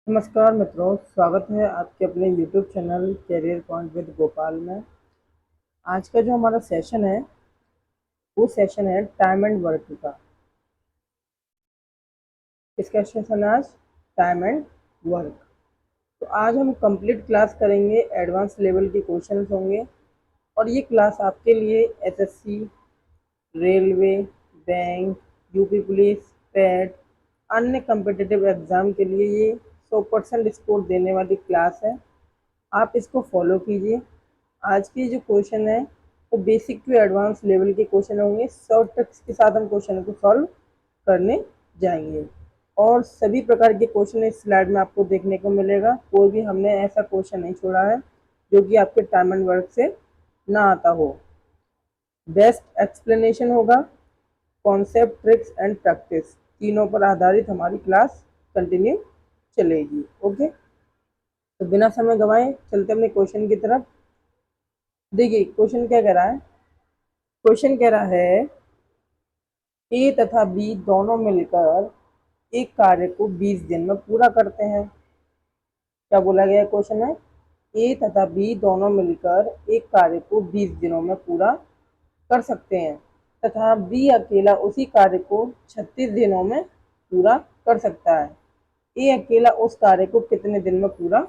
नमस्कार मित्रों, स्वागत है आपके अपने YouTube channel Career Point with Gopal में। आज का जो हमारा सेशन है वो सेशन है टाइम एंड वर्क का। किसका सेशन है आज? Time and work. तो आज हम कंप्लीट क्लास करेंगे, एडवांस लेवल के क्वेश्चंस होंगे और ये क्लास आपके लिए SSC, railway, bank, UP police, PAT, अन्य कम्पिटिटिव एग्ज़ाम के लिए ये 100% स्कोर देने वाली क्लास है। आप इसको फॉलो कीजिए। आज के जो क्वेश्चन है वो बेसिक टू एडवांस लेवल के क्वेश्चन होंगे। शॉर्ट ट्रिक्स के साथ हम क्वेश्चन को सॉल्व करने जाएंगे और सभी प्रकार के क्वेश्चन इस स्लाइड में आपको देखने को मिलेगा। कोई भी हमने ऐसा क्वेश्चन नहीं छोड़ा है जो कि आपके टाइम एंड वर्क से ना आता हो। बेस्ट एक्सप्लेनेशन होगा, कॉन्सेप्ट, ट्रिक्स एंड प्रैक्टिस, तीनों पर आधारित हमारी क्लास कंटिन्यू चलेगी। ओके, तो बिना समय गंवाए चलते अपने क्वेश्चन की तरफ। देखिए क्वेश्चन क्या कह रहा है। क्वेश्चन कह रहा है ए तथा बी दोनों मिलकर एक कार्य को 20 दिन में पूरा करते हैं। क्या बोला गया क्वेश्चन है? ए तथा बी दोनों मिलकर एक कार्य को 20 दिनों में पूरा कर सकते हैं तथा बी अकेला उसी कार्य को 36 दिनों में पूरा कर सकता है। ए अकेला उस कार्य को कितने दिन में पूरा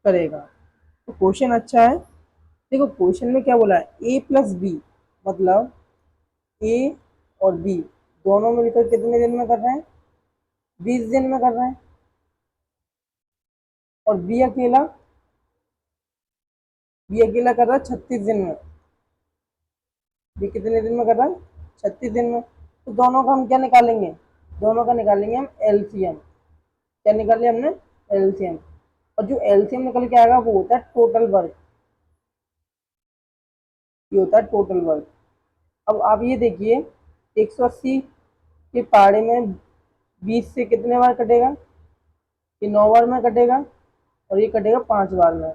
करेगा? तो क्वेश्चन अच्छा है। देखो क्वेश्चन में क्या बोला है, ए प्लस बी, मतलब ए और बी दोनों मिलकर कितने दिन में कर रहे हैं? 20 दिन में कर रहे हैं। और बी अकेला कर रहा है 36 दिन में। बी कितने दिन में कर रहा है? 36 दिन में। तो दोनों का हम क्या निकालेंगे? दोनों का निकालेंगे हम एलसीएम। क्या निकाले हमने? एलसीएम। और जो एलसीएम निकल के आएगा वो होता है टोटल वर्क। ये होता है टोटल वर्क। अब आप ये देखिए, 180 के पारे में 20 से कितने बार कटेगा? ये 9 बार में कटेगा और ये कटेगा 5 बार में।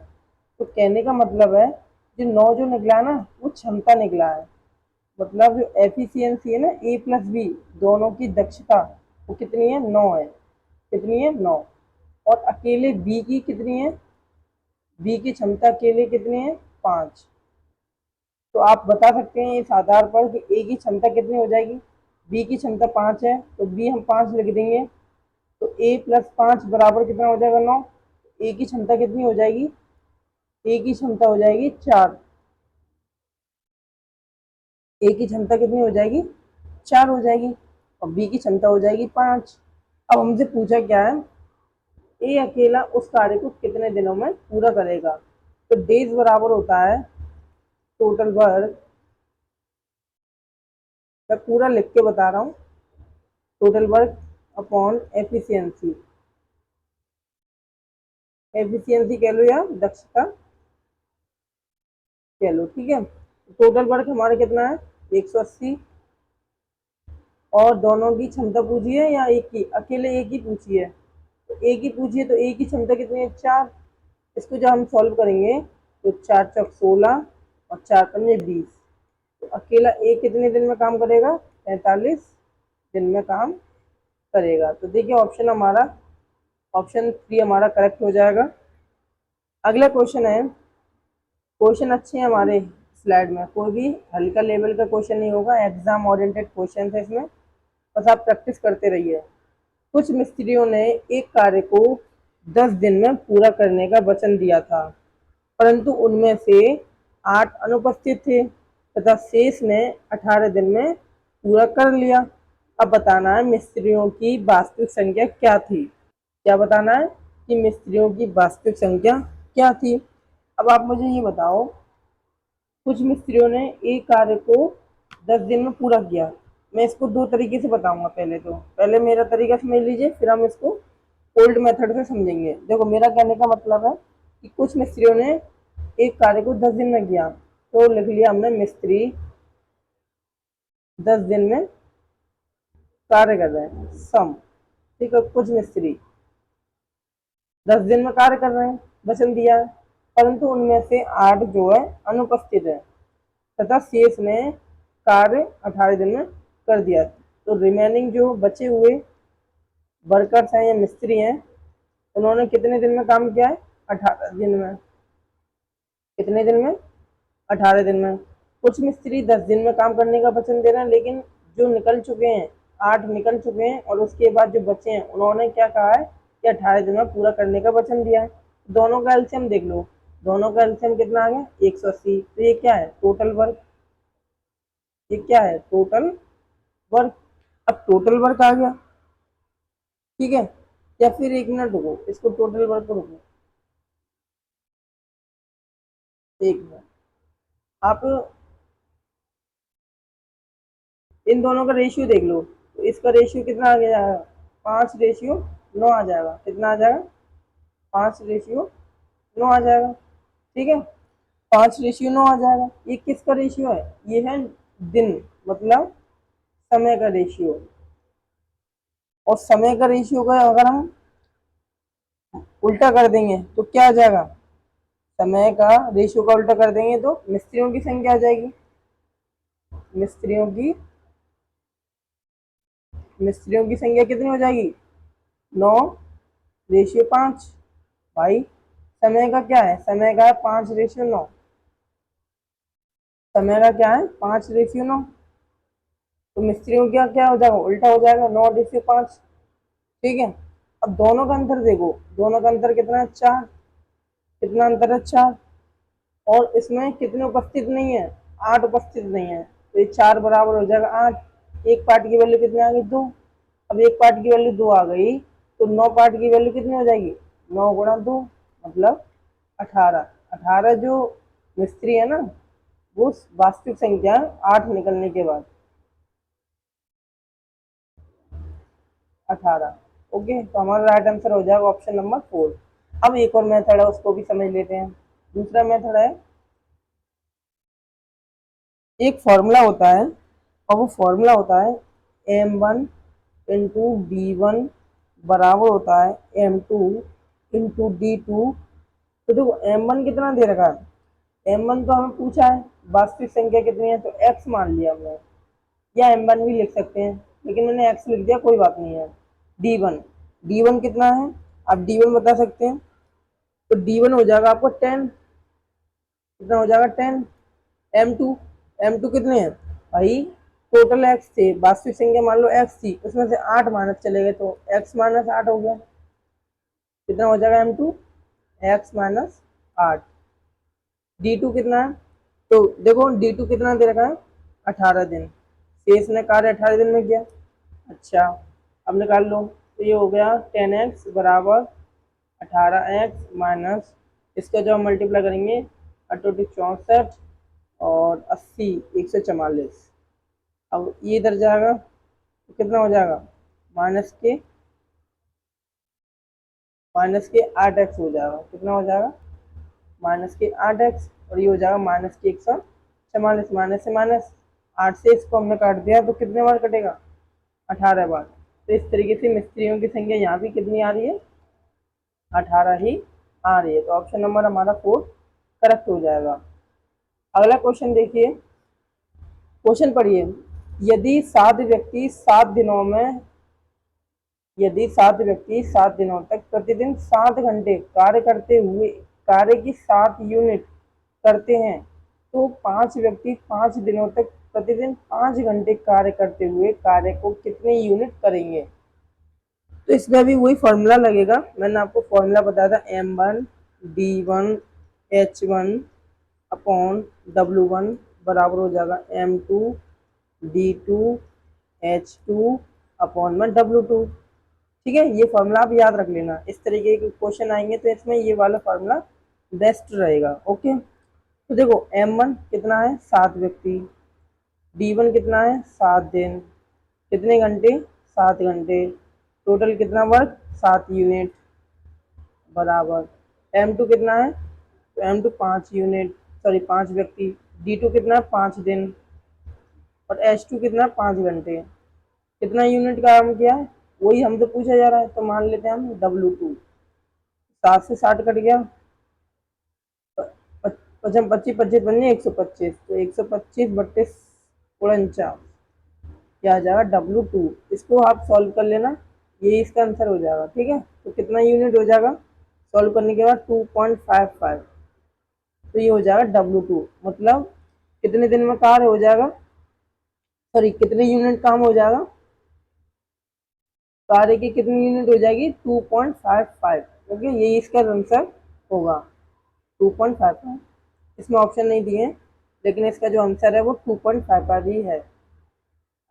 तो कहने का मतलब है जो 9 जो निकला है ना वो क्षमता निकला है। मतलब जो एफिशिएंसी है ना, ए प्लस बी दोनों की दक्षता वो कितनी है? 9 है। कितनी है? 9। और अकेले बी की कितनी है? बी की क्षमता अकेले कितनी है? 5। तो आप बता सकते हैं इस आधार पर कि ए की क्षमता कितनी हो जाएगी। बी की क्षमता 5 है तो बी हम 5 लिख देंगे। तो ए प्लस 5 बराबर कितना हो जाएगा? 9। ए की क्षमता कितनी हो जाएगी? ए की क्षमता हो जाएगी 4। ए की क्षमता कितनी हो जाएगी? 4 हो जाएगी। और बी की क्षमता हो जाएगी 5। अब हमसे पूछा क्या है, ए अकेला उस कार्य को कितने दिनों में पूरा करेगा। तो डेज बराबर होता है टोटल वर्क। मैं पूरा लिख के बता रहा हूँ, total work upon efficiency. Efficiency कह लो या दक्षता कह लो, ठीक है। टोटल वर्क हमारा कितना है? 180। और दोनों की क्षमता पूछी है या एक की? अकेले एक ही पूछी है। तो एक ही पूछी है तो एक की क्षमता कितनी है? 4। इसको जब हम सॉल्व करेंगे तो 4 चौक 16 और 4 पंजे 20। तो अकेला एक कितने दिन में काम करेगा? 45 दिन में काम करेगा। तो देखिए ऑप्शन हमारा, ऑप्शन 3 हमारा करेक्ट हो जाएगा। अगला क्वेश्चन है, क्वेश्चन अच्छे हैं हमारे स्लाइड में, कोई भी हल्का लेवल का क्वेश्चन नहीं होगा, एग्जाम ओरिएंटेड क्वेश्चन है इसमें। बस आप प्रैक्टिस करते रहिए। कुछ मिस्त्रियों ने एक कार्य को 10 दिन में पूरा करने का वचन दिया था, परंतु उनमें से 8 अनुपस्थित थे तथा शेष ने 18 दिन में पूरा कर लिया। अब बताना है मिस्त्रियों की वास्तविक संख्या क्या थी। क्या बताना है कि मिस्त्रियों की वास्तविक संख्या क्या थी। अब आप मुझे ये बताओ, कुछ मिस्त्रियों ने एक कार्य को 10 दिन में पूरा किया। मैं इसको दो तरीके से बताऊंगा। पहले मेरा तरीका समझ लीजिए, फिर हम इसको ओल्ड मेथड से समझेंगे। देखो मेरा कहने का मतलब है कि कुछ मिस्त्रियों ने एक कार्य को 10 दिन में किया, तो लिख लिया हमने मिस्त्री 10 दिन में कार्य कर रहे हैं, सम। ठीक है, कुछ मिस्त्री 10 दिन में कार्य कर रहे हैं, वचन दिया है, परंतु उनमें से 8 जो है अनुपस्थित है तथा शेष ने कार्य 18 दिन में कर दिया। तो रिमेनिंग जो बचे हुए वर्कर्स हैं या मिस्त्री हैं उन्होंने कितने दिन में काम किया है? 18 दिन में। कितने दिन में? 18 दिन में। कुछ मिस्त्री 10 दिन में काम करने का वचन दे रहे हैं, लेकिन जो निकल चुके हैं, 8 निकल चुके हैं, और उसके बाद जो बचे हैं उन्होंने क्या कहा है कि 18 दिन में पूरा करने का वचन दिया है। दोनों का एलसीएम देख लो, दोनों का एलसीएम कितना आ गया? 180। तो ये क्या है? Total work. ये क्या है? Total work. अब टोटल वर्क आ गया, ठीक है। या फिर एक मिनट रुको, इसको टोटल वर्क रुको, एक मिनट। आप इन दोनों का रेशियो देख लो, तो इसका रेशियो कितना आ गया? 5:9 आ जाएगा। कितना आ जाएगा? 5:9 आ जाएगा, ठीक है। 5:9 आ जाएगा। ये किसका रेशियो है? ये है दिन, मतलब समय का रेशियो। और समय का रेशियो का अगर हम उल्टा कर देंगे तो क्या आ जाएगा? समय का रेशियो का उल्टा कर देंगे तो मिस्त्रियों की संख्या आ जाएगी। मिस्त्रियों की संख्या कितनी हो जाएगी? 9:5। भाई समय का क्या है? समय का है 5:9। समय का क्या है? 5:9। तो मिस्त्रियों का क्या हो जाएगा? उल्टा हो जाएगा, 9:5, ठीक है। अब दोनों का अंतर देखो, दोनों का अंतर कितना है? 4। कितना अंतर है? 4। और इसमें कितने उपस्थित नहीं है? 8 उपस्थित नहीं है, तो ये 4 बराबर हो जाएगा 8। एक पार्ट की वैल्यू कितनी आ गई? 2। अब एक पार्ट की वैल्यू 2 आ गई, तो 9 पार्ट की वैल्यू कितनी हो जाएगी? 9 × 2 मतलब 18। 18 जो मिस्त्री है ना, वो वास्तविक संख्या 8 निकलने के बाद 18। ओके, तो हमारा राइट आंसर हो जाएगा ऑप्शन नंबर 4। अब एक और मेथड है, उसको भी समझ लेते हैं। दूसरा मेथड है, एक फॉर्मूला होता है, और वो फॉर्मूला होता है m1 × d1 बराबर होता है m2 × d2। तो देखो m1 कितना दे रखा है? m1 तो हमें पूछा है वास्तविक संख्या कितनी है, तो x मान लिया हमने, या m1 भी लिख सकते हैं, लेकिन मैंने x लिख दिया, कोई बात नहीं है। d1, d1 कितना है? आप d1 बता सकते हैं, तो d1 हो जाएगा आपको 10। कितना हो जाएगा? 10। m2, m2 कितने हैं भाई? टोटल x थे, वास्तविक संख्या मान लो x थी, उसमें से 8 माइनस चले गए, तो x-8 हो गया। कितना हो जाएगा m2? x-8। d2 कितना है? तो देखो d2 कितना दे रखा है? 18 दिन। शेष ने कार्य 18 दिन में किया। अच्छा, अब निकाल लो, तो ये हो गया 10x बराबर 18x माइनस, इसका जो हम मल्टीप्लाई करेंगे 8×64 और 80, 144। अब ये इधर जाएगा तो कितना हो जाएगा? माइनस के 8x हो जाएगा। कितना हो जाएगा? -8x। और ये हो जाएगा -144। माइनस से माइनस, 8 से इसको हमने काट दिया, तो कितने बार कटेगा? 18 बार। तो इस तरीके से मिस्त्रियों की संख्या यहाँ भी कितनी आ रही है? 18 ही आ रही है। तो ऑप्शन नंबर हमारा 4 करेक्ट हो जाएगा। अगला क्वेश्चन देखिए, क्वेश्चन पढ़िए। यदि 7 व्यक्ति 7 दिनों में यदि 7 व्यक्ति 7 दिनों तक प्रतिदिन 7 घंटे कार्य करते हुए कार्य की 7 यूनिट करते हैं, तो 5 व्यक्ति 5 दिनों तक प्रतिदिन 5 घंटे कार्य करते हुए कार्य को कितने यूनिट करेंगे? तो इसमें भी वही फॉर्मूला लगेगा, मैंने आपको फॉर्मूला बताया था, m1d1h1/w1 बराबर हो जाएगा m2d2h2/w2। ठीक है, ये फॉर्मूला आप याद रख लेना। इस तरीके के क्वेश्चन आएंगे तो इसमें ये वाला फॉर्मूला बेस्ट रहेगा। ओके, तो देखो m1 कितना है? 7 व्यक्ति। d1 कितना है? 7 दिन। कितने घंटे? 7 घंटे। टोटल कितना वर्क? 7 यूनिट बराबर m2 कितना है? तो m2 5 यूनिट, सॉरी 5 व्यक्ति। d2 कितना है? 5 दिन। और h2 कितना है? 5 घंटे। कितना यूनिट का काम किया है? वही हमसे पूछा जा रहा है, तो मान लेते हैं हम W2। 7 से 60 कट गया, 25 25 25 बन 125, तो 125/49 क्या आ जाएगा? W2। इसको आप सॉल्व कर लेना, ये इसका आंसर हो जाएगा। ठीक है, तो कितना यूनिट हो जाएगा सॉल्व करने के बाद 2.55, तो ये हो जाएगा W2, मतलब कितने दिन में कार्य हो जाएगा, सॉरी कितने यूनिट काम हो जाएगा, कार्य की कितनी यूनिट हो जाएगी 2.55। ओके, यही इसका आंसर होगा 2.55। इसमें ऑप्शन नहीं दिए, लेकिन इसका जो आंसर है वो 2.55 ही है।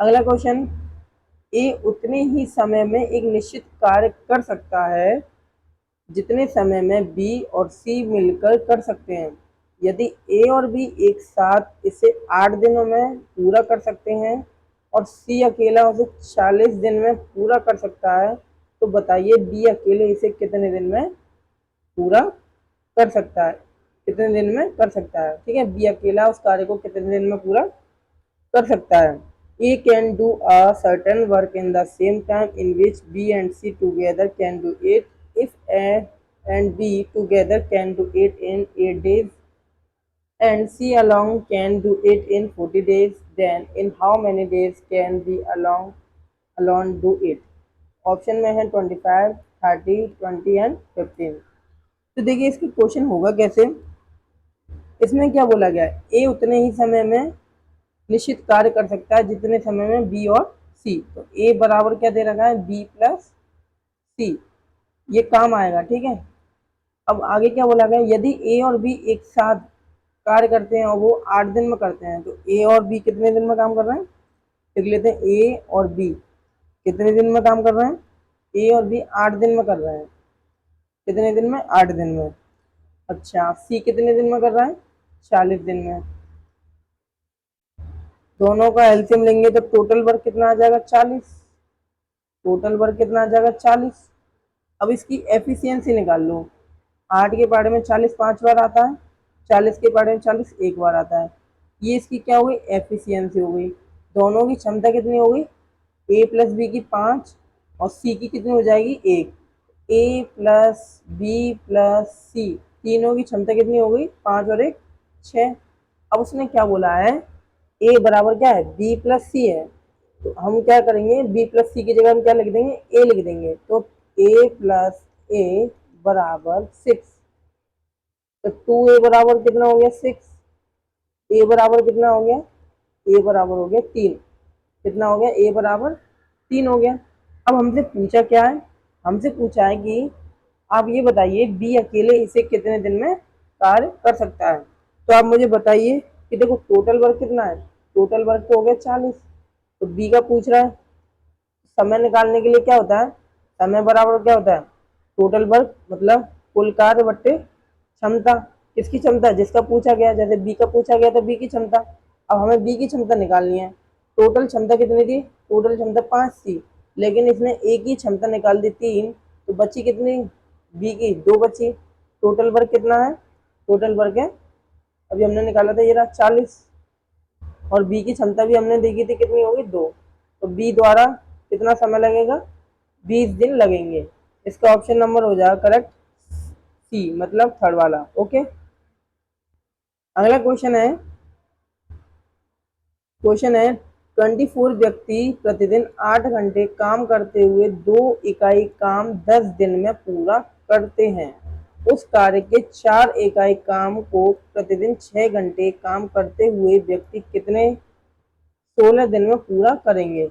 अगला क्वेश्चन, ए उतने ही समय में एक निश्चित कार्य कर सकता है जितने समय में बी और सी मिलकर कर सकते हैं। यदि ए और बी एक साथ इसे 8 दिनों में पूरा कर सकते हैं और सी अकेला उसे 40 दिन में पूरा कर सकता है, तो बताइए बी अकेले इसे कितने दिन में पूरा कर सकता है, कितने दिन में कर सकता है। ठीक है, बी अकेला उस कार्य को कितने दिन में पूरा कर सकता है। A can do a certain work in the same time in which B and C together can do it if A and B together can do it in 8 days and C alone can do it in 40 days, then in how many days can B alone do it? Option में है 25, 30, 20 and 15। तो देखिए इसकी question होगा कैसे। इसमें क्या बोला गया है, ए उतने ही समय में निश्चित कार्य कर सकता है जितने समय में बी और सी। तो ए बराबर क्या दे रखा है, बी प्लस सी, ये काम आएगा। ठीक है, अब आगे क्या बोला गया, यदि ए और बी एक साथ कार्य करते हैं और वो 8 दिन में करते हैं, तो ए और बी कितने दिन में काम कर रहे हैं, लिख लेते हैं ए और बी कितने दिन में काम कर रहे हैं, ए और बी 8 दिन में कर रहे हैं, कितने दिन में, 8 दिन में। अच्छा, सी कितने दिन में कर रहा है, 40 दिन में। दोनों का एलसीएम लेंगे तो टोटल वर्क कितना आ जाएगा, 40। टोटल वर्क कितना आ जाएगा, 40। अब इसकी एफिशिएंसी निकाल लो। 8 के पहाड़े में 40 5 बार आता है, 40 के पहाड़े में 40 एक बार आता है। ये इसकी क्या हो गई, एफिशिएंसी हो गई। दोनों की क्षमता कितनी हो गई, ए प्लस बी की 5 और सी की कितनी हो जाएगी, 1। ए प्लस बी प्लस सी तीनों की क्षमता कितनी हो गई, 5 और 1 6। अब उसने क्या बोला है, ए बराबर क्या है, बी प्लस सी है, तो हम क्या करेंगे, बी प्लस सी की जगह हम क्या लिख देंगे, ए लिख देंगे। तो ए प्लस ए बराबर 6, तो 2a बराबर कितना हो गया, 6। ए बराबर कितना हो गया, ए बराबर हो गया 3। कितना हो गया, ए बराबर 3 हो गया। अब हमसे पूछा क्या है, हमसे पूछा है कि आप ये बताइए बी अकेले इसे कितने दिन में कार्य कर सकता है। तो आप मुझे बताइए कि देखो टोटल वर्क कितना है, टोटल वर्क तो हो गया 40, तो बी का पूछ रहा है। समय निकालने के लिए क्या होता है, समय बराबर क्या होता है, टोटल वर्क मतलब कुल कार्य बट्टे क्षमता। किसकी क्षमता, जिसका पूछा गया, जैसे बी का पूछा गया तो बी की क्षमता। अब हमें बी की क्षमता निकालनी है। टोटल क्षमता कितनी थी, टोटल क्षमता 5 थी, लेकिन इसने ए की क्षमता निकाल दी 3, तो बची कितनी, बी की 2 बची। टोटल वर्क कितना है, टोटल वर्क है अभी हमने निकाला था ये रहा 40, और बी की क्षमता भी हमने देखी थी कितनी होगी, 2। तो बी द्वारा कितना समय लगेगा, 20 दिन लगेंगे। इसका ऑप्शन नंबर हो जाएगा करेक्ट सी, मतलब थर्ड वाला। ओके, अगला क्वेश्चन है 24 व्यक्ति प्रतिदिन 8 घंटे काम करते हुए 2 इकाई काम 10 दिन में पूरा करते हैं। उस कार्य के 4 इकाई काम को प्रतिदिन 6 घंटे काम करते हुए व्यक्ति कितने 16 दिन में पूरा करेंगे।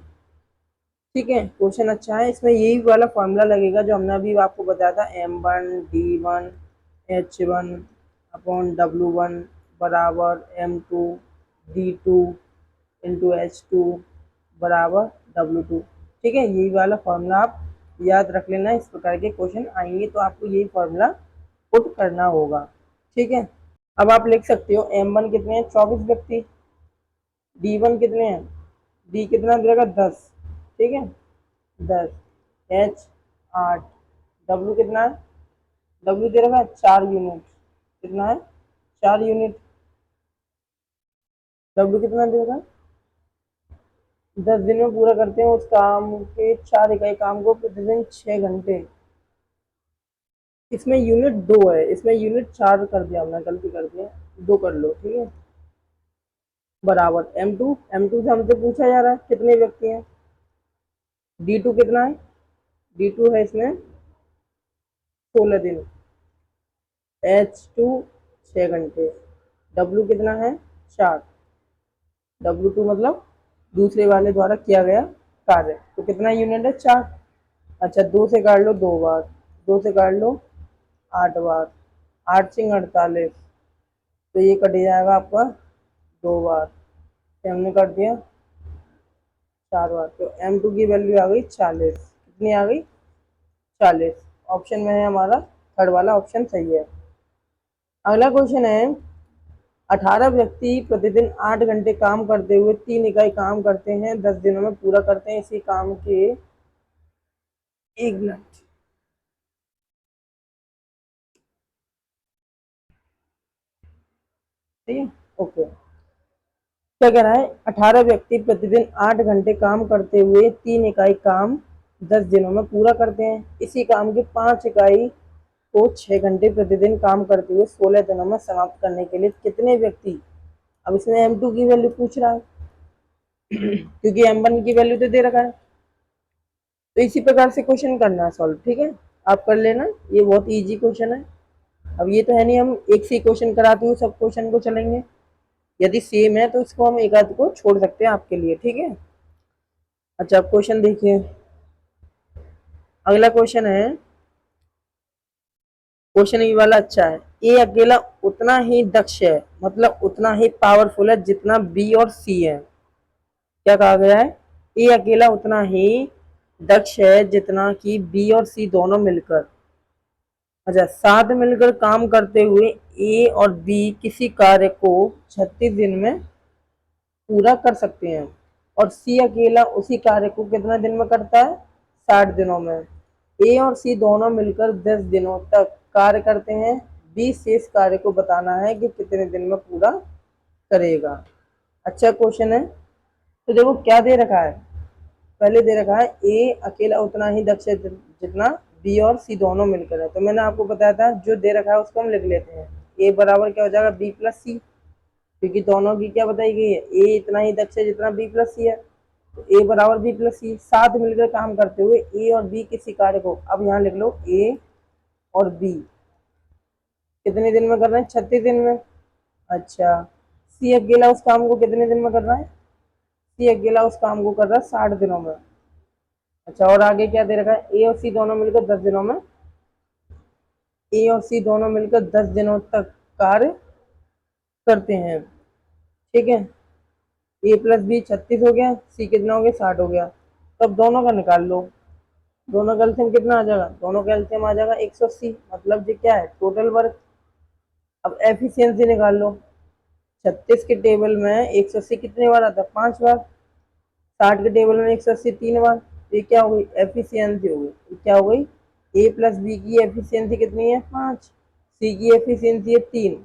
ठीक है, क्वेश्चन अच्छा है। इसमें यही वाला फॉर्मूला लगेगा जो हमने अभी आपको बताया था, M1D1H1 अपॉन W1 बराबर M2D2 इंटू H2 बराबर W2। ठीक है, यही वाला फॉर्मूला आप याद रख लेना, इस प्रकार के क्वेश्चन आएंगे तो आपको यही फॉर्मूला पुट करना होगा। ठीक है, अब आप लिख सकते हो M1 कितने हैं, 24 व्यक्ति, D1 कितने हैं, D कितना दे रखा 10, ठीक है 10, H 8, W कितना है, W दे रखा है 4 यूनिट, कितना है 4 यूनिट, W कितना दे रखा है 10 दिन में पूरा करते हैं उस काम के 4 इकाई काम को प्रतिदिन 6 घंटे। इसमें यूनिट 2 है, इसमें यूनिट 4 कर दिया हमने, गलती कर दिया, 2 कर लो। ठीक है, बराबर M2 से हमसे पूछा जा रहा है कितने व्यक्ति हैं, D2 कितना है, D2 है इसमें 16 दिन, H2 6 घंटे, W कितना है 4, W2 मतलब दूसरे वाले द्वारा किया गया कार्य, तो कितना यूनिट है 4। अच्छा 2 से काट लो 2 बार, 2 से काट लो 8 बार, 8 × 48, तो ये कट जाएगा आपका 2 बार, तो हमने कर दिया 4 बार, तो M2 की वैल्यू आ गई 40। कितनी आ गई 40। ऑप्शन में है हमारा थर्ड वाला ऑप्शन सही है। अगला क्वेश्चन है 18 व्यक्ति प्रतिदिन 8 घंटे काम करते हुए 3 इकाई काम करते हैं, 10 दिनों में पूरा करते हैं इसी काम के। 1 मिनट। ठीक है, ओके। क्या कह रहा है 18 व्यक्ति प्रतिदिन 8 घंटे काम करते हुए 3 इकाई काम 10 दिनों में पूरा करते हैं, इसी काम की 5 इकाई को 6 घंटे प्रतिदिन काम करते हुए 16 दिनों में समाप्त करने के लिए कितने व्यक्ति। अब इसमें M2 की वैल्यू पूछ रहा है क्योंकि M1 की वैल्यू तो दे रखा है, तो इसी प्रकार से क्वेश्चन करना है सॉल्व। ठीक है, आप कर लेना, ये बहुत इजी क्वेश्चन है। अब ये तो है नहीं हम एक से क्वेश्चन कराते हुए सब क्वेश्चन को चलेंगे, यदि सेम है तो इसको हम एक आध को छोड़ सकते हैं आपके लिए। ठीक है, अच्छा आप क्वेश्चन देखिए। अगला क्वेश्चन है, क्वेश्चन ये वाला अच्छा है। ए अकेला उतना ही दक्ष है, मतलब उतना ही पावरफुल है जितना बी और सी है। क्या कहा गया है, ए अकेला उतना ही दक्ष है जितना कि बी और सी दोनों मिलकर। अच्छा, साथ मिलकर काम करते हुए ए और बी किसी कार्य को 36 दिन में पूरा कर सकते हैं, और सी अकेला उसी कार्य को कितना दिन में करता है 60 दिनों में। ए और सी दोनों मिलकर 10 दिनों तक कार्य करते हैं, बी शेष कार्य को बताना है कि कितने दिन में पूरा करेगा। अच्छा क्वेश्चन है, तो देखो क्या दे रखा है, पहले दे रखा है ए अकेला उतना ही दक्ष है जितना बी और सी दोनों मिलकर है, तो मैंने आपको बताया था जो दे रखा है उसको हम लिख लेते हैं। ए बराबर क्या हो जाएगा बी प्लस सी, क्योंकि दोनों की क्या बताई गई है, ए इतना ही दक्ष है जितना बी प्लस सी है, तो ए बराबर बी प्लस सी। साथ मिलकर काम करते हुए ए और बी किसी कार्य को, अब यहाँ लिख लो ए और बी कितने दिन में कर रहे हैं 36 दिन में। अच्छा, सी अकेला उस काम को कितने दिन में कर रहा है, सी अकेला उस काम को कर रहा है 60 दिनों में। अच्छा, और आगे क्या दे रखा है, ए और सी दोनों मिलकर 10 दिनों में, ए और सी दोनों मिलकर 10 दिनों तक कार्य करते हैं। ठीक है, ए प्लस बी 36 हो गया, सी कितना हो गया 60 हो गया, तब दोनों का निकाल लो। दोनों का एलसीएम कितना आ जाएगा, दोनों का एलसीएम आ जाएगा 180, मतलब ये क्या है टोटल वर्क। अब एफिशिएंसी निकाल लो, 36 के टेबल में 180 कितने बार आता है 5 बार, 60 के टेबल में 180 3 बार, तो ये क्या हो गई एफिशिएंसी हो गई। ये क्या हो गई, ए प्लस बी की एफिशिएंसी कितनी है 5, सी की एफिशिएंसी है 3।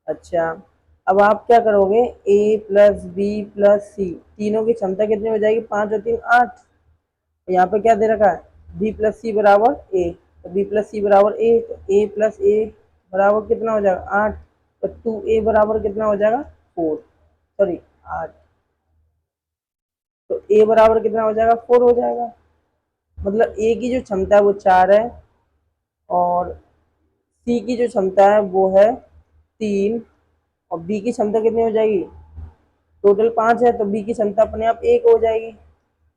अच्छा, अब आप क्या करोगे, ए प्लस बी प्लस सी तीनों की क्षमता कितनी हो जाएगी 5 और 3 8। यहाँ पे क्या दे रखा है बी प्लस सी बराबर ए, तो बी प्लस सी बराबर ए, तो ए प्लस ए बराबर कितना हो जाएगा 8, तो 2a बराबर कितना हो जाएगा 4, सॉरी 8, तो a बराबर कितना हो जाएगा 4 हो जाएगा। मतलब a की जो क्षमता है वो 4 है, और c की जो क्षमता है वो है 3, और b की क्षमता कितनी हो जाएगी टोटल 5 है, तो b की क्षमता अपने आप 1 हो जाएगी।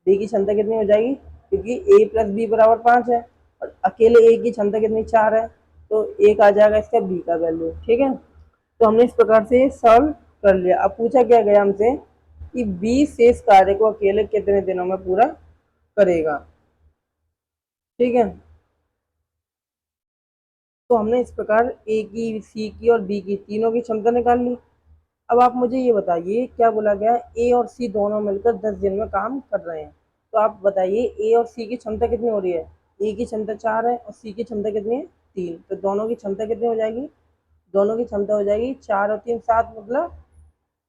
b की क्षमता कितनी हो जाएगी, क्योंकि a प्लस बी बराबर 5 है, और अकेले a की क्षमता कितनी 4 है, तो 1 आ जाएगा इसका b का वैल्यू। ठीक है, तो हमने इस प्रकार से सॉल्व कर लिया। अब पूछा क्या गया हमसे कि बी शेष कार्य को अकेले कितने दिनों में पूरा करेगा। ठीक है, तो हमने इस प्रकार ए की सी की और बी की तीनों की क्षमता निकाल ली। अब आप मुझे ये बताइए क्या बोला गया, ए और सी दोनों मिलकर 10 दिन में काम कर रहे हैं, तो आप बताइए ए और सी की क्षमता कितनी हो रही है, ए की क्षमता 4 है और सी की क्षमता कितनी है 3, तो दोनों की क्षमता कितनी हो जाएगी, दोनों की क्षमता हो जाएगी 4 और 3 7, मतलब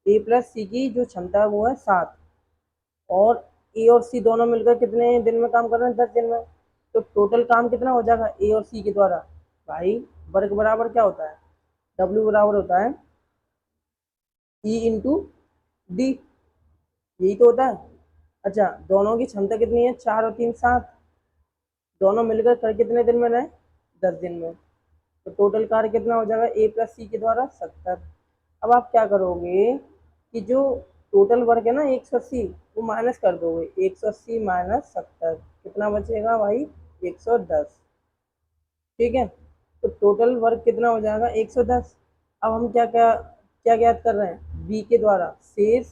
ए प्लस सी की जो क्षमता है वो है 7, और ए और सी दोनों मिलकर कितने दिन में काम कर रहे हैं 10 दिन में, तो टोटल काम कितना हो जाएगा ए और सी के द्वारा। भाई वर्क बराबर क्या होता है, डब्ल्यू बराबर होता है ई इंटू डी, यही तो होता है। अच्छा, दोनों की क्षमता कितनी है 4 और 3 7, दोनों मिलकर कर कितने दिन में रहे, 10 दिन में। तो टोटल कार्य कितना हो जाएगा, ए प्लस सी के द्वारा 70। अब आप क्या करोगे कि जो टोटल वर्क है ना 180, वो माइनस कर दोगे, 180 माइनस 70 कितना बचेगा भाई, 110। ठीक है, तो टोटल वर्क कितना हो जाएगा, 110। अब हम क्या क्या क्या ज्ञात कर रहे हैं, बी के द्वारा शेष,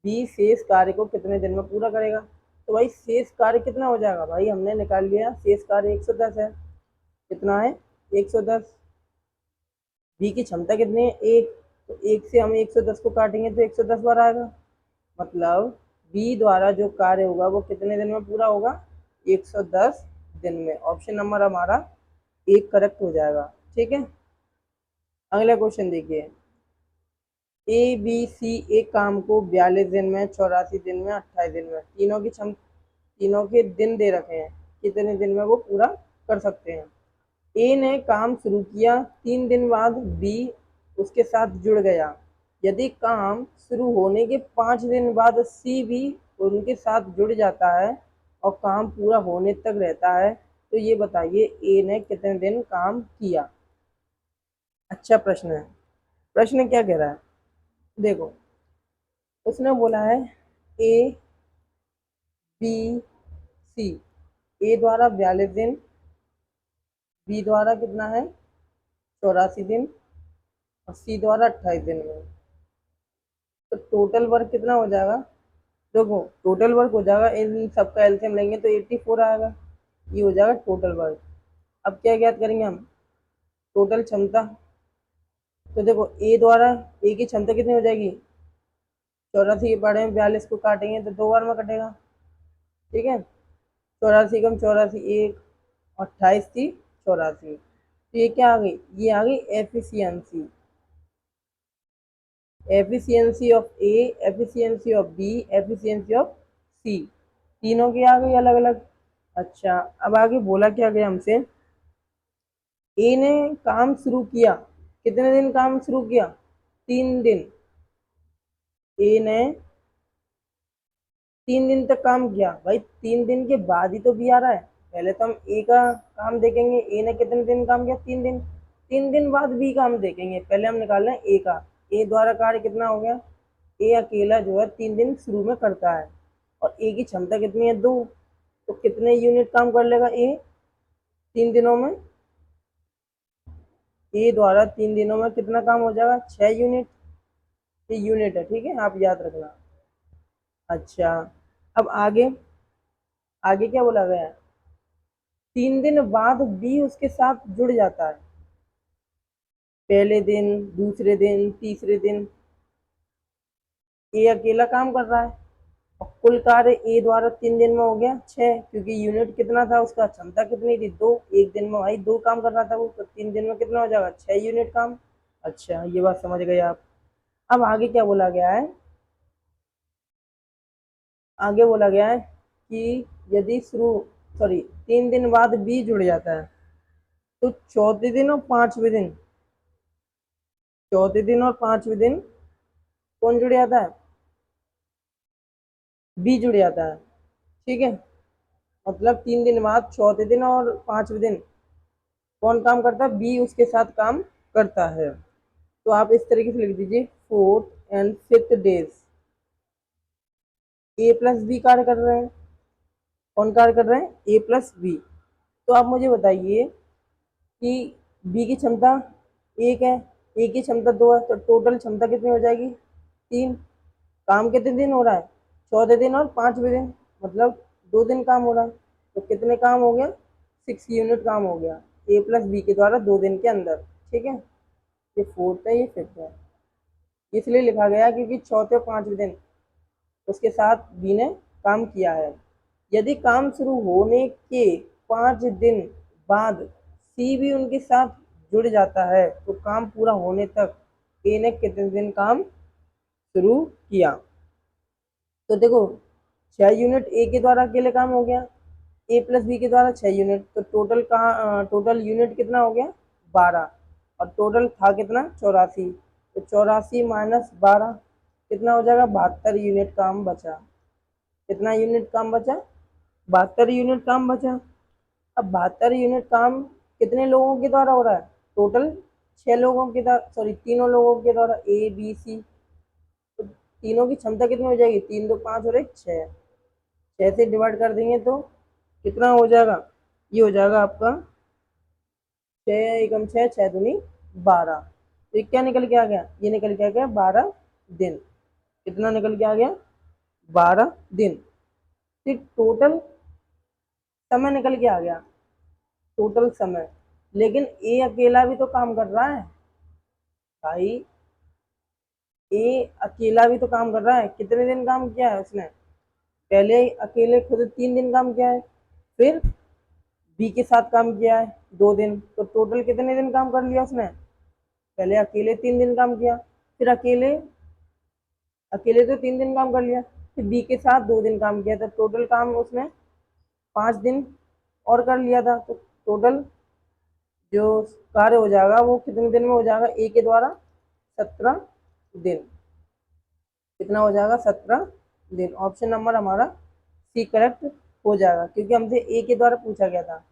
बी शेष कार्य को कितने दिन में पूरा करेगा। तो भाई शेष कार्य कितना हो जाएगा, भाई हमने निकाल लिया, शेष कार्य 110 है। कितना है, 110। बी की क्षमता कितनी है, एक। तो एक से हम 110 को काटेंगे तो 110 बार आएगा। मतलब बी द्वारा जो कार्य होगा वो कितने दिन में पूरा होगा, 110 दिन में। ऑप्शन नंबर हमारा एक करेक्ट हो जाएगा। ठीक है, अगला क्वेश्चन देखिए, ए बी सी एक काम को 42 दिन में, 84 दिन में, 28 दिन में, तीनों के दिन दे रखे हैं, कितने दिन में वो पूरा कर सकते हैं। ए ने काम शुरू किया, 3 दिन बाद बी उसके साथ जुड़ गया। यदि काम शुरू होने के 5 दिन बाद सी भी उनके साथ जुड़ जाता है और काम पूरा होने तक रहता है, तो ये बताइए ए ने कितने दिन काम किया। अच्छा प्रश्न है। प्रश्न क्या कह रहा है, देखो उसने बोला है ए बी सी, ए द्वारा 42 दिन, बी द्वारा कितना है 84 दिन, और सी द्वारा 28 दिन में। तो टोटल वर्क कितना हो जाएगा, देखो टोटल वर्क हो जाएगा, इन सबका एलसीएम लेंगे तो 84 आएगा, ये हो जाएगा टोटल वर्क। अब क्या ज्ञात करेंगे हम, टोटल क्षमता। तो देखो ए द्वारा, ए की क्षमता कितनी हो जाएगी, 84 के बारे में 42 को काटेंगे तो 2 बार में कटेगा। ठीक है, 84 कम 84 एक, 28 थी 84। तो ये क्या आ गई, ये आ गई efficiency, efficiency of A, efficiency of B, efficiency of C, तीनों की आ गई अलग अलग। अच्छा, अब आगे बोला क्या गया हमसे, ए ने काम शुरू किया, कितने दिन काम शुरू किया, 3 दिन। ए ने 3 दिन तक काम किया, भाई 3 दिन के बाद ही तो बी आ रहा है। पहले तो हम ए का काम देखेंगे, ए ने कितने दिन काम किया, 3 दिन। 3 दिन बाद बी काम देखेंगे, पहले हम निकाल रहे हैं ए का। ए द्वारा कार्य कितना हो गया, ए अकेला जो है 3 दिन शुरू में करता है, और ए की क्षमता कितनी है, 2। तो कितने यूनिट काम कर लेगा ए 3 दिनों में, ए द्वारा 3 दिनों में कितना काम हो जाएगा, 6 यूनिट। ये यूनिट है, ठीक है, आप याद रखना। अच्छा, अब आगे, आगे क्या बोला गया है, 3 दिन बाद बी उसके साथ जुड़ जाता है, पहले दिन, दूसरे दिन, तीसरे दिन। ए अकेला काम कर रहा है, और कुल कार्य ए द्वारा 3 दिन में हो गया 6, क्योंकि यूनिट कितना था उसका, क्षमता कितनी थी, 2। एक दिन में भाई 2 काम कर रहा था वो, तो 3 दिन में कितना हो जाएगा, 6 यूनिट काम। अच्छा, ये बात समझ गए आप। अब आगे क्या बोला गया है, आगे बोला गया है कि यदि शुरू, सॉरी 3 दिन बाद बी जुड़ जाता है, तो चौथे दिन और पांचवें दिन, चौथे दिन और पांचवें दिन कौन जुड़ जाता है, बी जुड़ जाता है। ठीक है, मतलब 3 दिन बाद चौथे दिन और पांचवें दिन कौन काम करता है, बी उसके साथ काम करता है। तो आप इस तरीके से लिख दीजिए, 4th and 5th days A plus B कार्य कर रहे हैं। कौन कार्य कर रहे हैं, ए प्लस बी। तो आप मुझे बताइए कि बी की क्षमता 1 है, ए की क्षमता 2 है, तो टोटल क्षमता कितनी हो जाएगी, 3। काम कितने दिन हो रहा है, चौथे दिन और पांचवें दिन, मतलब 2 दिन काम हो रहा है। तो कितने काम हो गया, 6 यूनिट काम हो गया ए प्लस बी के द्वारा 2 दिन के अंदर। ठीक है, ये 4th है, ये 5th है, इसलिए लिखा गया क्योंकि चौथे और पांचवें दिन उसके साथ बी ने काम किया है। यदि काम शुरू होने के 5 दिन बाद सी भी उनके साथ जुड़ जाता है, तो काम पूरा होने तक ए ने कितने दिन काम शुरू किया। तो देखो 6 यूनिट ए के द्वारा अकेले काम हो गया, ए प्लस बी के द्वारा 6 यूनिट, तो टोटल यूनिट कितना हो गया, 12। और टोटल था कितना, 84। तो 84 माइनस 12 कितना हो जाएगा, 72 यूनिट काम बचा। कितना यूनिट काम बचा, 72 यूनिट काम बचा। अब 72 यूनिट काम कितने लोगों के द्वारा हो रहा है? टोटल 6 लोगों के द्वारा, सॉरी 3 लोगों के द्वारा, ए बी सी। तो तीनों की क्षमता कितनी हो जाएगी? 3 2 5 और एक 6। 6 से डिवाइड कर देंगे तो कितना हो जाएगा? ये हो जाएगा आपका 6 एकम 6, 6 दूनी 12। तो ये क्या निकल के आ गया? ये निकल के आ गया 12 दिन। कितना निकल के आ गया? 12 दिन। फिर टोटल समय निकल के आ गया, टोटल समय। लेकिन ए अकेला भी तो काम कर रहा है भाई, ए अकेला भी तो काम कर रहा है। कितने दिन काम किया है उसने? पहले अकेले खुद 3 दिन काम किया है, फिर बी के साथ काम किया है 2 दिन। तो टोटल कितने दिन काम कर लिया उसने? पहले अकेले 3 दिन काम किया, फिर अकेले अकेले तो 3 दिन काम कर लिया, फिर बी के साथ 2 दिन काम किया, तो टोटल काम उसने 5 दिन और कर लिया था। तो टोटल जो कार्य हो जाएगा वो कितने दिन में हो जाएगा? ए के द्वारा 17 दिन। कितना हो जाएगा? 17 दिन। ऑप्शन नंबर हमारा सी करेक्ट हो जाएगा, क्योंकि हमसे ए के द्वारा पूछा गया था।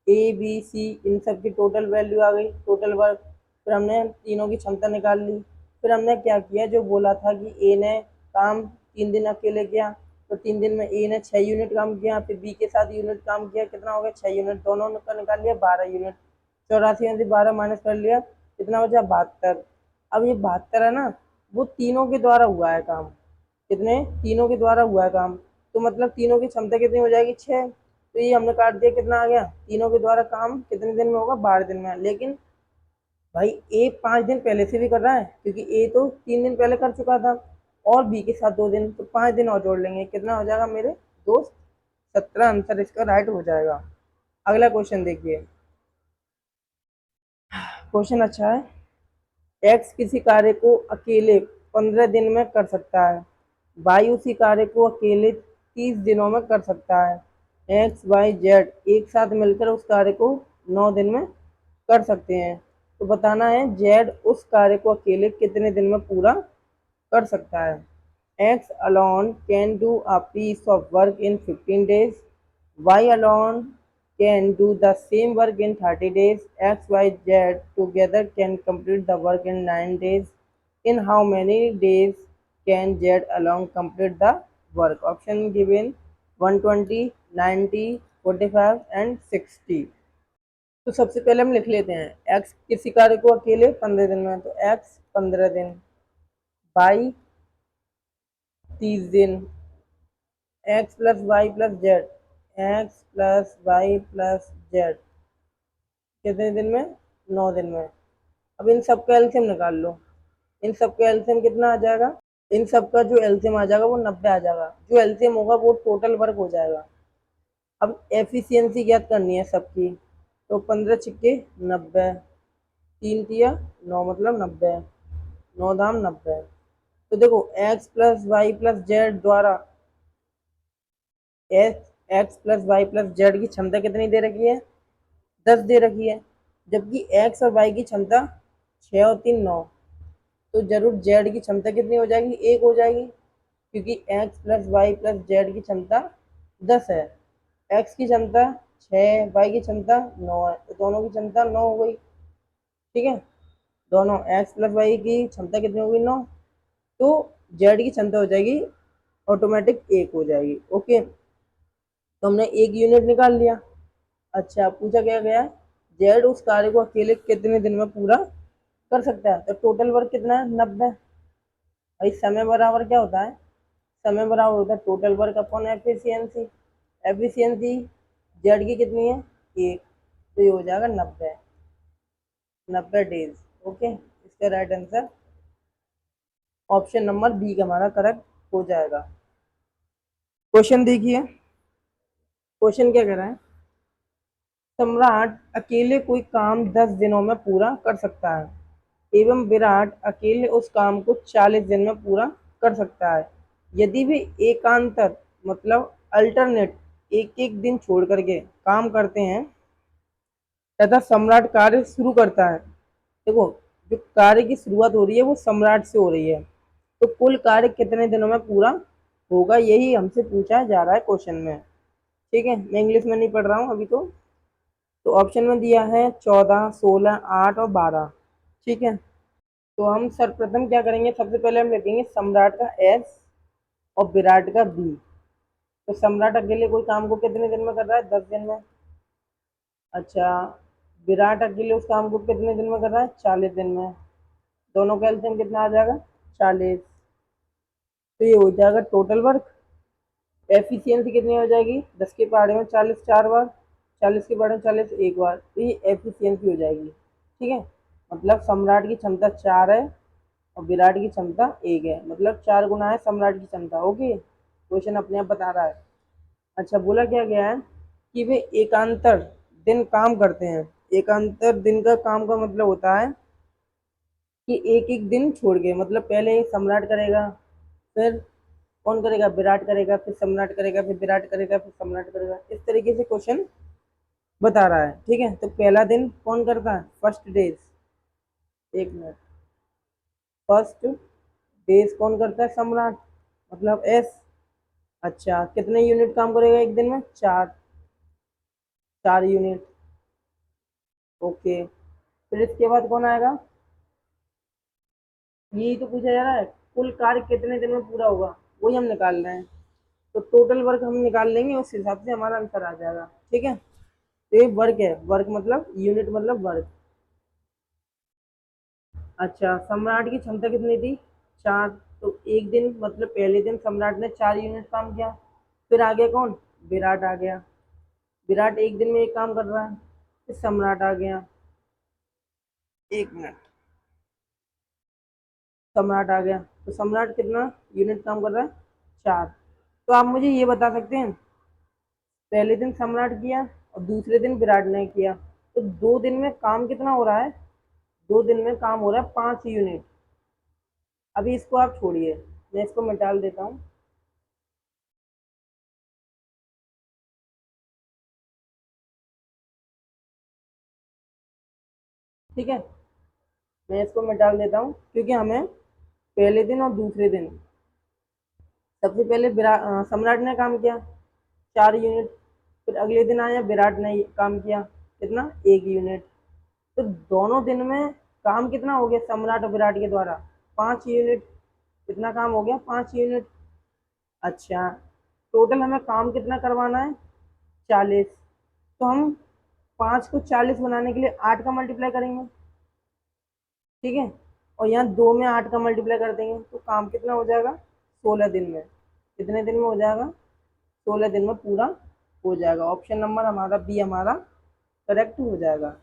ए बी सी इन सब की टोटल वैल्यू आ गई, टोटल वर्क। फिर हमने तीनों की क्षमता निकाल ली। फिर हमने क्या किया, जो बोला था कि ए ने काम 3 दिन अकेले किया, तो 3 दिन में ए ने 6 यूनिट काम किया, फिर बी के साथ यूनिट काम किया, कितना हो गया? 6 यूनिट। दोनों का निकाल लिया 12 यूनिट। 84 में से 12 माइनस कर लिया, कितना बचा? 72। अब ये 72 है ना, वो तीनों के द्वारा हुआ है काम। कितने? तीनों के द्वारा हुआ है काम। तो मतलब तीनों की क्षमता कितनी हो जाएगी? 6। तो ये हमने काट दिया, कितना आ गया? तीनों के द्वारा काम कितने दिन में होगा? 12 दिन में। लेकिन भाई ए 5 दिन पहले से भी कर रहा है, क्योंकि ए तो 3 दिन पहले कर चुका था, और बी के साथ 2 दिन, तो 5 दिन और जोड़ लेंगे। कितना हो जाएगा मेरे दोस्त? 17। आंसर इसका राइट हो जाएगा। अगला क्वेश्चन देखिए। क्वेश्चन अच्छा है। एक्स किसी कार्य को अकेले 15 दिन में कर सकता है, वाई उसी कार्य को अकेले 30 दिनों में कर सकता है, एक्स वाई जेड एक साथ मिलकर उस कार्य को 9 दिन में कर सकते हैं। तो बताना है जेड उस कार्य को अकेले कितने दिन में पूरा कर सकता है। X alone can do a piece of work in 15 days, Y alone can do the same work in 30 days. X, Y, Z together can complete the work in 9 days. In how many days can Z alone complete the work? Option given 120, 90, 45 and 60. तो सबसे पहले हम लिख लेते हैं x किसी कार्य को अकेले 15 दिन में, तो x 15 दिन, y 30 दिन, x plus Y plus Z, X plus Y plus Z कितने दिन में? 9 दिन में। अब इन सब का एलसीएम निकाल लो। इन सब का एलसीएम कितना आ जाएगा? इन सब का जो एलसीएम आ जाएगा वो 90 आ जाएगा। जो एलसीएम होगा वो टोटल वर्क हो जाएगा। अब एफिशिएंसी ज्ञात करनी है सबकी, तो 15 छिक्के 90, 3 तिया 9 मतलब 90, 9 दाम 90। तो देखो X plus Y plus Z द्वारा X plus Y plus Z की क्षमता कितनी दे रखी है? 10 दे रखी है, जबकि एक्स और वाई की क्षमता 6 और 3 9। तो जरूर जेड की क्षमता कितनी हो जाएगी? 1 हो जाएगी, क्योंकि X plus Y plus Z की क्षमता 10 है। एक्स की क्षमता 6, वाई की क्षमता 9 है, तो दोनों की क्षमता 9 हो गई। ठीक है, दोनों एक्स प्लस वाई की क्षमता कितनी होगी? 9। तो जेड की क्षमता हो जाएगी ऑटोमेटिक 1 हो जाएगी। ओके, तो हमने 1 यूनिट निकाल लिया। अच्छा, पूछा क्या गया? जेड उस कार्य को अकेले कितने दिन में पूरा कर सकता है, तो टोटल वर्क कितना है? 90। भाई समय बराबर क्या होता है? समय बराबर होता है total work upon efficiency. Efficiency Z की कितनी है? 1, तो ये हो जाएगा 90, 90 डेज। ओके, इसका right answer option number B का हमारा करेक्ट हो जाएगा। क्वेश्चन देखिए, क्वेश्चन क्या कह रहा है? सम्राट अकेले कोई काम 10 दिनों में पूरा कर सकता है, एवं विराट अकेले उस काम को 40 दिन में पूरा कर सकता है। यदि वे एकांतर मतलब अल्टरनेट एक एक दिन छोड़ करके काम करते हैं तथा सम्राट कार्य शुरू करता है, देखो जो कार्य की शुरुआत हो रही है वो सम्राट से हो रही है, तो कुल कार्य कितने दिनों में पूरा होगा, यही हमसे पूछा जा रहा है क्वेश्चन में। ठीक है, मैं इंग्लिश में नहीं पढ़ रहा हूँ अभी तो, तो ऑप्शन में दिया है 14, 16, 8 और 12। ठीक है, तो हम सर्वप्रथम क्या करेंगे, सबसे पहले हम लिखेंगे सम्राट का एस और विराट का बी। तो सम्राट अकेले कोई काम को कितने दिन में कर रहा है, 10 दिन में। अच्छा, विराट अकेले उस काम को कितने दिन में कर रहा है, 40 दिन में। दोनों का एलसीएम कितना आ जाएगा, 40। तो ये हो जाएगा टोटल वर्क। एफिशिएंसी कितनी हो जाएगी, 10 के पहाड़े में 40 4 बार, 40 के पहाड़े में 40 एक बार, तो ये एफिशिएंसी हो जाएगी। ठीक है, मतलब सम्राट की क्षमता 4 है और विराट की क्षमता 1 है, मतलब 4 गुना है सम्राट की क्षमता। ओके, क्वेश्चन अपने आप बता रहा है। अच्छा, बोला क्या गया है कि वे एकांतर दिन काम करते हैं। एकांतर दिन का काम का मतलब होता है कि एक एक दिन छोड़ के, मतलब पहले सम्राट करेगा, फिर कौन करेगा, विराट करेगा, फिर सम्राट करेगा, फिर विराट करेगा, फिर सम्राट करेगा। इस तरीके से क्वेश्चन बता रहा है। ठीक है, तो पहला दिन कौन करता है, फर्स्ट डेज, एक मिनट, फर्स्ट डेज कौन करता है, सम्राट, मतलब एस। अच्छा, कितने यूनिट काम करेगा एक दिन में, 4, 4 यूनिट। ओके, फिर इसके बाद कौन आएगा, यही तो पूछा जा रहा है, कुल कार्य कितने दिन में पूरा होगा, वही हम निकाल रहे हैं। तो टोटल वर्क हम निकाल लेंगे, उस हिसाब से हमारा आंसर आ जाएगा। ठीक है, तो ये वर्क है, वर्क मतलब यूनिट मतलब वर्क। अच्छा, सम्राट की क्षमता कितनी थी, 4। तो एक दिन मतलब पहले दिन सम्राट ने 4 यूनिट काम किया। फिर आ गया कौन, विराट आ गया। विराट एक दिन में एक काम कर रहा है। फिर सम्राट आ गया, एक मिनट, सम्राट आ गया। तो सम्राट कितना यूनिट काम कर रहा है, 4। तो आप मुझे ये बता सकते हैं, पहले दिन सम्राट किया और दूसरे दिन विराट ने किया, तो 2 दिन में काम कितना हो रहा है, 2 दिन में काम हो रहा है 5 यूनिट। अभी इसको आप छोड़िए, मैं इसको मिटा देता हूँ। ठीक है, मैं इसको मिटा देता हूँ क्योंकि हमें पहले दिन और दूसरे दिन, सबसे पहले सम्राट ने काम किया 4 यूनिट, फिर अगले दिन आया विराट ने काम किया कितना, 1 यूनिट। तो दोनों दिन में काम कितना हो गया सम्राट और विराट के द्वारा, 5 यूनिट। कितना काम हो गया, 5 यूनिट। अच्छा, टोटल हमें काम कितना करवाना है, 40। तो हम 5 को 40 बनाने के लिए 8 का मल्टीप्लाई करेंगे। ठीक है, और यहाँ 2 में 8 का मल्टीप्लाई कर देंगे, तो काम कितना हो जाएगा, 16 दिन में। कितने दिन में हो जाएगा, 16 दिन में पूरा हो जाएगा। ऑप्शन नंबर हमारा बी हमारा करेक्ट हो जाएगा।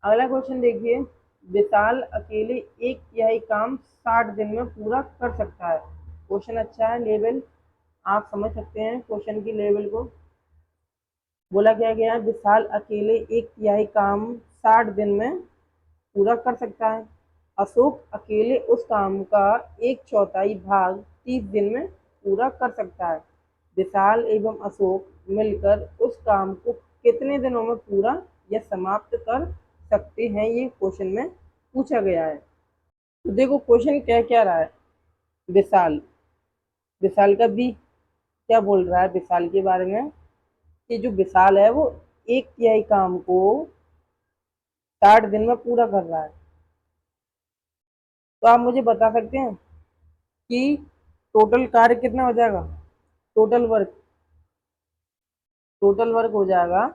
अगला क्वेश्चन देखिए, विशाल अकेले एक तिहाई काम 60 दिन में पूरा कर सकता है। क्वेश्चन अच्छा है, लेवल आप समझ सकते हैं क्वेश्चन की लेवल को। बोला क्या गया है, विशाल अकेले एक तिहाई काम 60 दिन में पूरा कर सकता है। अशोक अकेले उस काम का एक चौथाई भाग 30 दिन में पूरा कर सकता है। विशाल एवं अशोक मिलकर उस काम को कितने दिनों में पूरा या समाप्त कर सकते हैं, ये क्वेश्चन में पूछा गया है। तो देखो क्वेश्चन क्या क्या रहा है, विशाल, विशाल का भी क्या बोल रहा है विशाल के बारे में, कि जो विशाल है वो एक तिहाई काम को 60 दिन में पूरा कर रहा है। तो आप मुझे बता सकते हैं कि टोटल कार्य कितना हो जाएगा, टोटल वर्क, टोटल वर्क हो जाएगा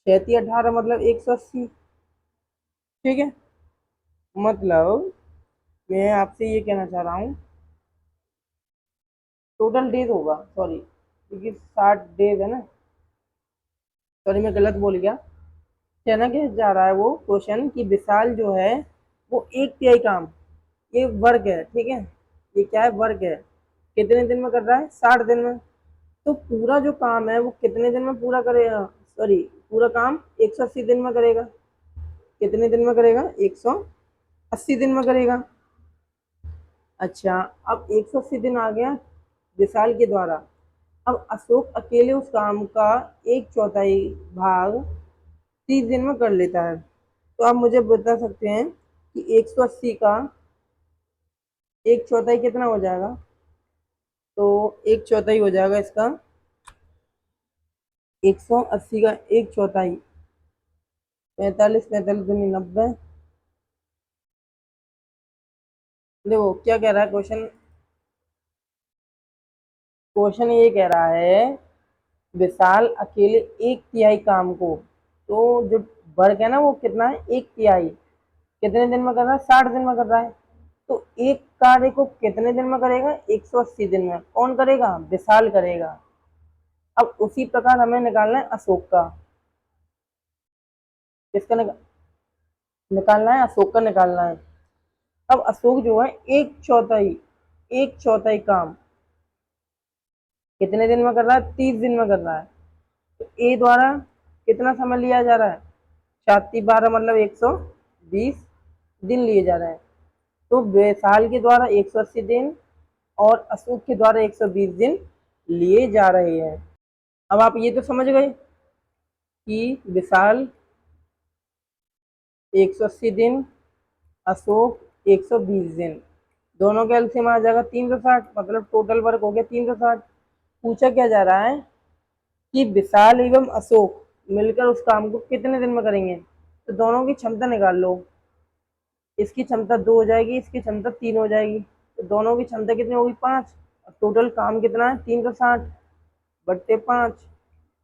6×18 मतलब 180। ठीक है, मतलब मैं आपसे ये कहना चाह रहा हूँ, टोटल डेज होगा, सॉरी क्योंकि 60 डेज है ना, सॉरी मैं गलत बोल गया। कहना क्या जा रहा है वो क्वेश्चन कि विशाल जो है वो एक तिहाई काम, ये वर्क है। ठीक है, ये क्या है, वर्क है, कितने दिन में कर रहा है, 60 दिन में। तो पूरा जो काम है वो कितने दिन में पूरा करेगा, सॉरी पूरा काम 180 दिन में करेगा। कितने दिन में करेगा, 180 दिन में करेगा। अच्छा, अब 180 दिन आ गया विशाल के द्वारा। अब अशोक अकेले उस काम का एक चौथाई भाग 30 दिन में कर लेता है। तो आप मुझे बता सकते हैं कि 180 का एक चौथाई कितना हो जाएगा, तो एक चौथाई हो जाएगा इसका, 180 का एक चौथाई 45, 45 दूनी 90। देखो क्या कह रहा है क्वेश्चन। क्वेश्चन ये कह रहा है विशाल अकेले एक तिहाई काम को, तो जो वर्क है ना वो कितना है, एक तिहाई, कितने दिन में कर रहा है, 60 दिन में कर रहा है। तो एक कार्य को कितने दिन में करेगा, 180 दिन में। कौन करेगा, विशाल करेगा। अब उसी प्रकार हमें निकालना है अशोक का। किसका निकालना है, अशोक का निकालना है। अब अशोक जो है एक चौथाई काम कितने दिन में कर रहा है, 30 दिन में कर रहा है। तो ए द्वारा कितना समय लिया जा रहा है, 7×12 मतलब 120 दिन लिए जा रहे हैं। तो वैशाल के द्वारा 180 दिन और अशोक के द्वारा 120 दिन लिए जा रहे हैं। अब आप ये तो समझ गए कि विशाल 180 दिन, अशोक 120 दिन, दोनों का एलसीएम आ जाएगा 360, मतलब टोटल वर्क हो गया 360। पूछा क्या जा रहा है कि विशाल एवं अशोक मिलकर उस काम को कितने दिन में करेंगे। तो दोनों की क्षमता निकाल लो। इसकी क्षमता 2 हो जाएगी, इसकी क्षमता 3 हो जाएगी। तो दोनों की क्षमता कितनी होगी, 5। टोटल काम कितना है, 360 बट्टे 5।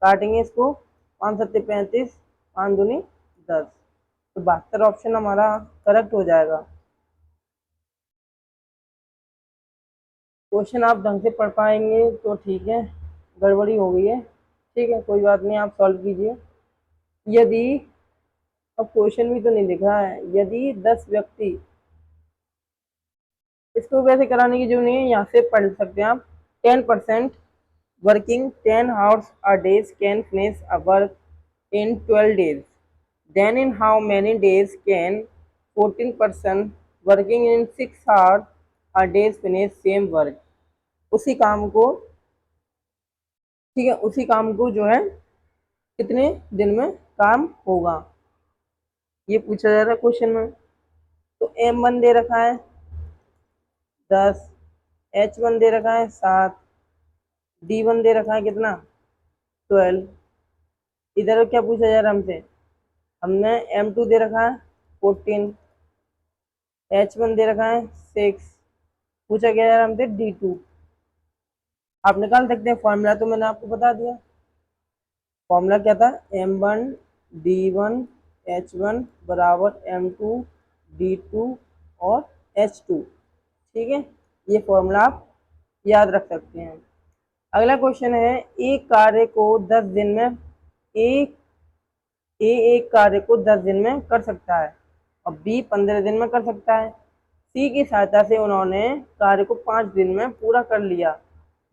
काटेंगे इसको, 5 सत्ते 35, 5 दूनी 10। तो 72 ऑप्शन हमारा करेक्ट हो जाएगा। क्वेश्चन आप ढंग से पढ़ पाएंगे तो ठीक है, गड़बड़ी हो गई है, ठीक है कोई बात नहीं, आप सॉल्व कीजिए। यदि, अब क्वेश्चन भी तो नहीं दिख रहा है, यदि 10 व्यक्ति, इसको वैसे कराने की जरूरत नहीं है, यहाँ से पढ़ सकते हैं आप। 10% working 10 hours a day can finish a work in 12 days. Then in how many days can 14% working in 6 hours a day finish same work? उसी काम को, ठीक है, उसी काम को जो है कितने दिन में काम होगा, ये पूछा जा रहा है क्वेश्चन में। तो M1 दे रखा है 10, H1 दे रखा है 7, D1 दे रखा है कितना, 12। इधर क्या पूछा जा रहा है हमसे, हमने M2 दे रखा है 14, H1 दे रखा है 6, पूछा गया यार हमसे D2। आप निकाल सकते हैं, फॉर्मूला तो मैंने आपको बता दिया। फॉर्मूला क्या था, M1 D1 H1 बराबर M2 D2 और H2, ठीक है, ये फॉर्मूला आप याद रख सकते हैं। अगला क्वेश्चन है, एक कार्य को 10 दिन में एक एक कार्य को 10 दिन में कर सकता है और बी 15 दिन में कर सकता है। सी की सहायता से उन्होंने कार्य को 5 दिन में पूरा कर लिया।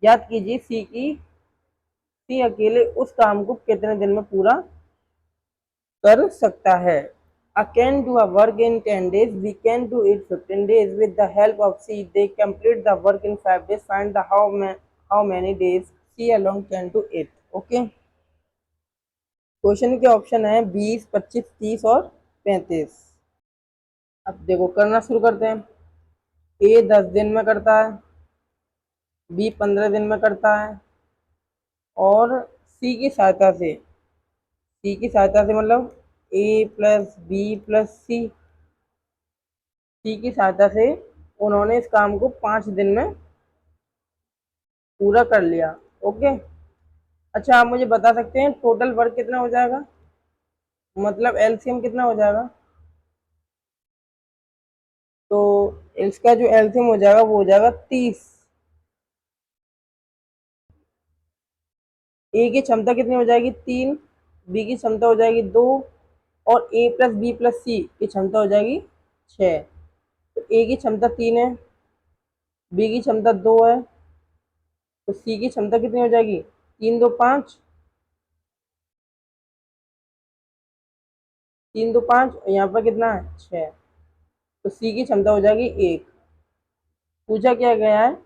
याद कीजिए सी अकेले उस काम को कितने दिन में पूरा कर सकता है। I can do a work in 10 days. We can do it 15 days. With the help of C, they complete the work in 5 days. Find the how many days C alone can do it. Okay. Question के option है 20, 25, 30 और 35। अब देखो करना शुरू करते हैं। ए 10 दिन में करता है, बी 15 दिन में करता है और सी की सहायता से मतलब ए प्लस बी प्लस सी की सहायता से उन्होंने इस काम को 5 दिन में पूरा कर लिया। ओके। अच्छा आप मुझे बता सकते हैं टोटल वर्क कितना हो जाएगा, मतलब एलसीएम कितना हो जाएगा। तो इसका जो एलसीएम हो जाएगा वो हो जाएगा 30। ए की क्षमता कितनी हो जाएगी, 3, बी की क्षमता हो जाएगी 2 और ए प्लस बी प्लस सी की क्षमता हो जाएगी 6। तो ए की क्षमता 3 है, बी की क्षमता 2 है, तो सी की क्षमता कितनी हो जाएगी, 3 2 5, 3 2 5 और यहाँ पर कितना है 6। तो सी की क्षमता हो जाएगी 1। पूछा क्या गया है,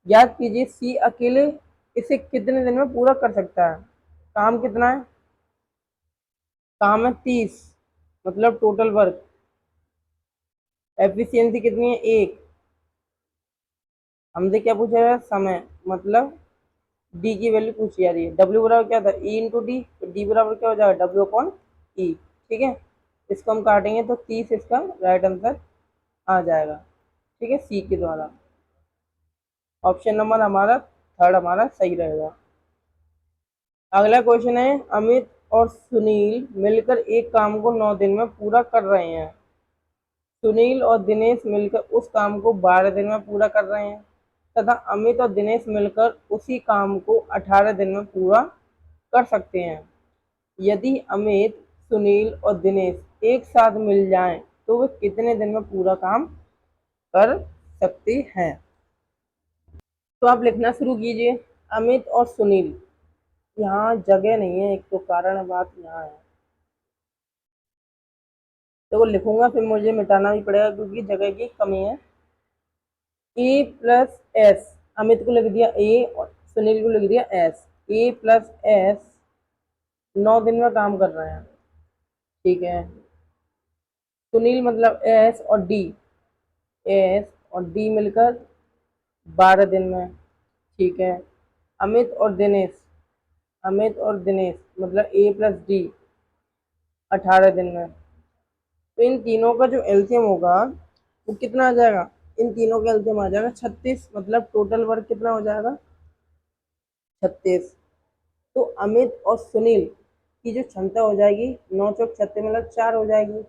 याद कीजिए सी अकेले इसे कितने दिन में पूरा कर सकता है। काम कितना है, काम है 30, मतलब टोटल वर्क। एफिशिएंसी कितनी है 1। हमसे क्या पूछा है, समय, मतलब डी की वैल्यू पूछी जा रही है। डब्ल्यू बराबर क्या था, ई इंटू डी, तो डी बराबर क्या हो जाएगा, डब्ल्यू अपॉन ई, ठीक है। इसको हम काटेंगे तो 30 इसका राइट आंसर आ जाएगा। ठीक है, सी के द्वारा ऑप्शन नंबर हमारा थर्ड हमारा सही रहेगा। अगला क्वेश्चन है, अमित और सुनील मिलकर एक काम को 9 दिन में पूरा कर रहे हैं। सुनील और दिनेश मिलकर उस काम को 12 दिन में पूरा कर रहे हैं तथा अमित और दिनेश मिलकर उसी काम को 18 दिन में पूरा कर सकते हैं। यदि अमित, सुनील और दिनेश एक साथ मिल जाएं तो वे कितने दिन में पूरा काम कर सकते हैं? तो आप लिखना शुरू कीजिए। अमित और सुनील, यहाँ जगह नहीं है, एक तो कारण बात यहाँ है, तो वो लिखूंगा फिर मुझे मिटाना भी पड़ेगा क्योंकि जगह की कमी है। ए प्लस एस, अमित को लिख दिया ए और सुनील को लिख दिया एस। ए प्लस एस 9 दिन में काम कर रहे हैं। ठीक है, सुनील मतलब एस और डी, एस और डी मिलकर 12 दिन में। ठीक है, अमित और दिनेश, अमित और दिनेश मतलब ए प्लस डी 18 दिन में। तो इन तीनों का जो एलसीएम होगा वो कितना आ जाएगा? इन तीनों का एलसीएम आ जाएगा 36, मतलब टोटल वर्क कितना हो जाएगा? 36। तो अमित और सुनील की जो क्षमता हो जाएगी 9 चौक 36 मतलब 4 हो जाएगी।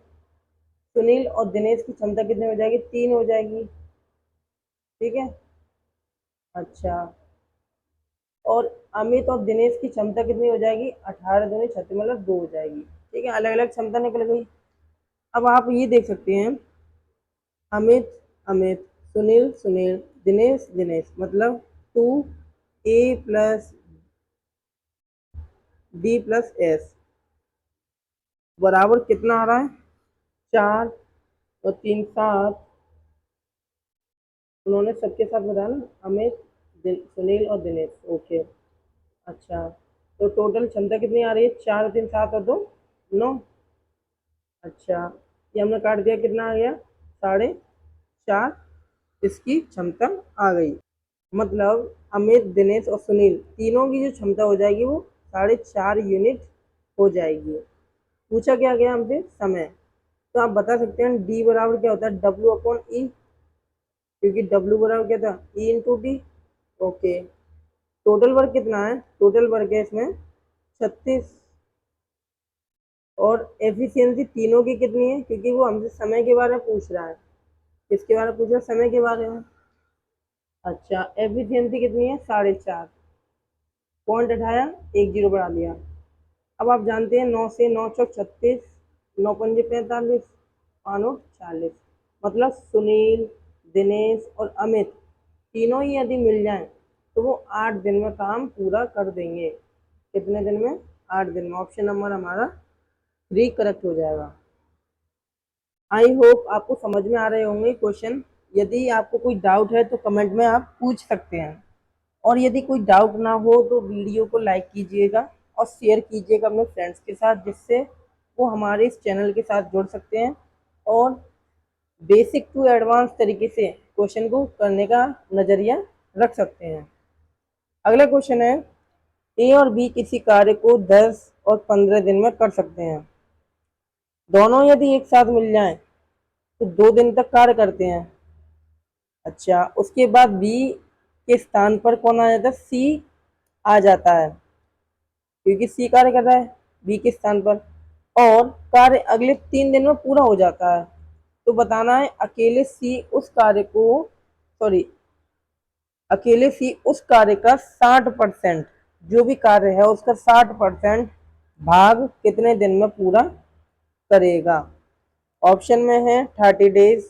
सुनील और दिनेश की क्षमता कितनी हो जाएगी? 3 हो जाएगी। ठीक है, अच्छा, और अमित और दिनेश की क्षमता कितनी हो जाएगी? 18 दूनी 36 मतलब 2 हो जाएगी। ठीक है, अलग अलग क्षमता निकल गई। अब आप ये देख सकते हैं, अमित अमित, सुनील सुनील, दिनेश दिनेश मतलब 2 ए प्लस डी प्लस एस बराबर कितना आ रहा है? 4 और 3 7। उन्होंने सबके साथ बताया ना, अमित, सुनील और दिनेश। ओके, अच्छा, तो टोटल क्षमता कितनी आ रही है? 4 3 7 और 2 9। अच्छा, ये हमने काट दिया, कितना आ गया? 4.5। इसकी क्षमता आ गई। मतलब अमित, दिनेश और सुनील तीनों की जो क्षमता हो जाएगी वो 4.5 यूनिट हो जाएगी। पूछा क्या गया हमसे? समय। तो आप बता सकते हैं डी बराबर क्या होता है? डब्ल्यू अपॉन ई, क्योंकि डब्ल्यू बराबर क्या था? E into D. Okay, total work कितना है? टोटल वर्क है इसमें 36। और एफिशिएंसी तीनों की कितनी है? क्योंकि वो हमसे समय के बारे में पूछ रहा है। किसके बारे में पूछ रहा है? समय के बारे में। अच्छा, एफिशिएंसी कितनी है? 4.5। पॉइंट हटाया, एक जीरो बढ़ा दिया। अब आप जानते हैं 9 से 9 चौक 36, 9 पंजे 45, 5 40, मतलब सुनील, दिनेश और अमित तीनों ही यदि मिल जाएं तो वो 8 दिन में काम पूरा कर देंगे। कितने दिन में? 8 दिन में। ऑप्शन नंबर हमारा 3 करेक्ट हो जाएगा। आई होप आपको समझ में आ रहे होंगे क्वेश्चन। यदि आपको कोई डाउट है तो कमेंट में आप पूछ सकते हैं, और यदि कोई डाउट ना हो तो वीडियो को लाइक कीजिएगा और शेयर कीजिएगा अपने फ्रेंड्स के साथ, जिससे वो हमारे इस चैनल के साथ जुड़ सकते हैं और बेसिक टू एडवांस तरीके से क्वेश्चन को करने का नज़रिया रख सकते हैं। अगला क्वेश्चन है, ए और बी किसी कार्य को 10 और 15 दिन में कर सकते हैं। दोनों यदि एक साथ मिल जाएं तो 2 दिन तक कार्य करते हैं। अच्छा, उसके बाद बी के स्थान पर कौन आ जाता है? सी आ जाता है, क्योंकि सी कार्य कर रहा है बी के स्थान पर, और कार्य अगले 3 दिन में पूरा हो जाता है। तो बताना है अकेले सी उस कार्य को, सॉरी, अकेले सी उस कार्य का 60%, जो भी कार्य है उसका 60% भाग कितने दिन में पूरा करेगा? ऑप्शन में है 30 days,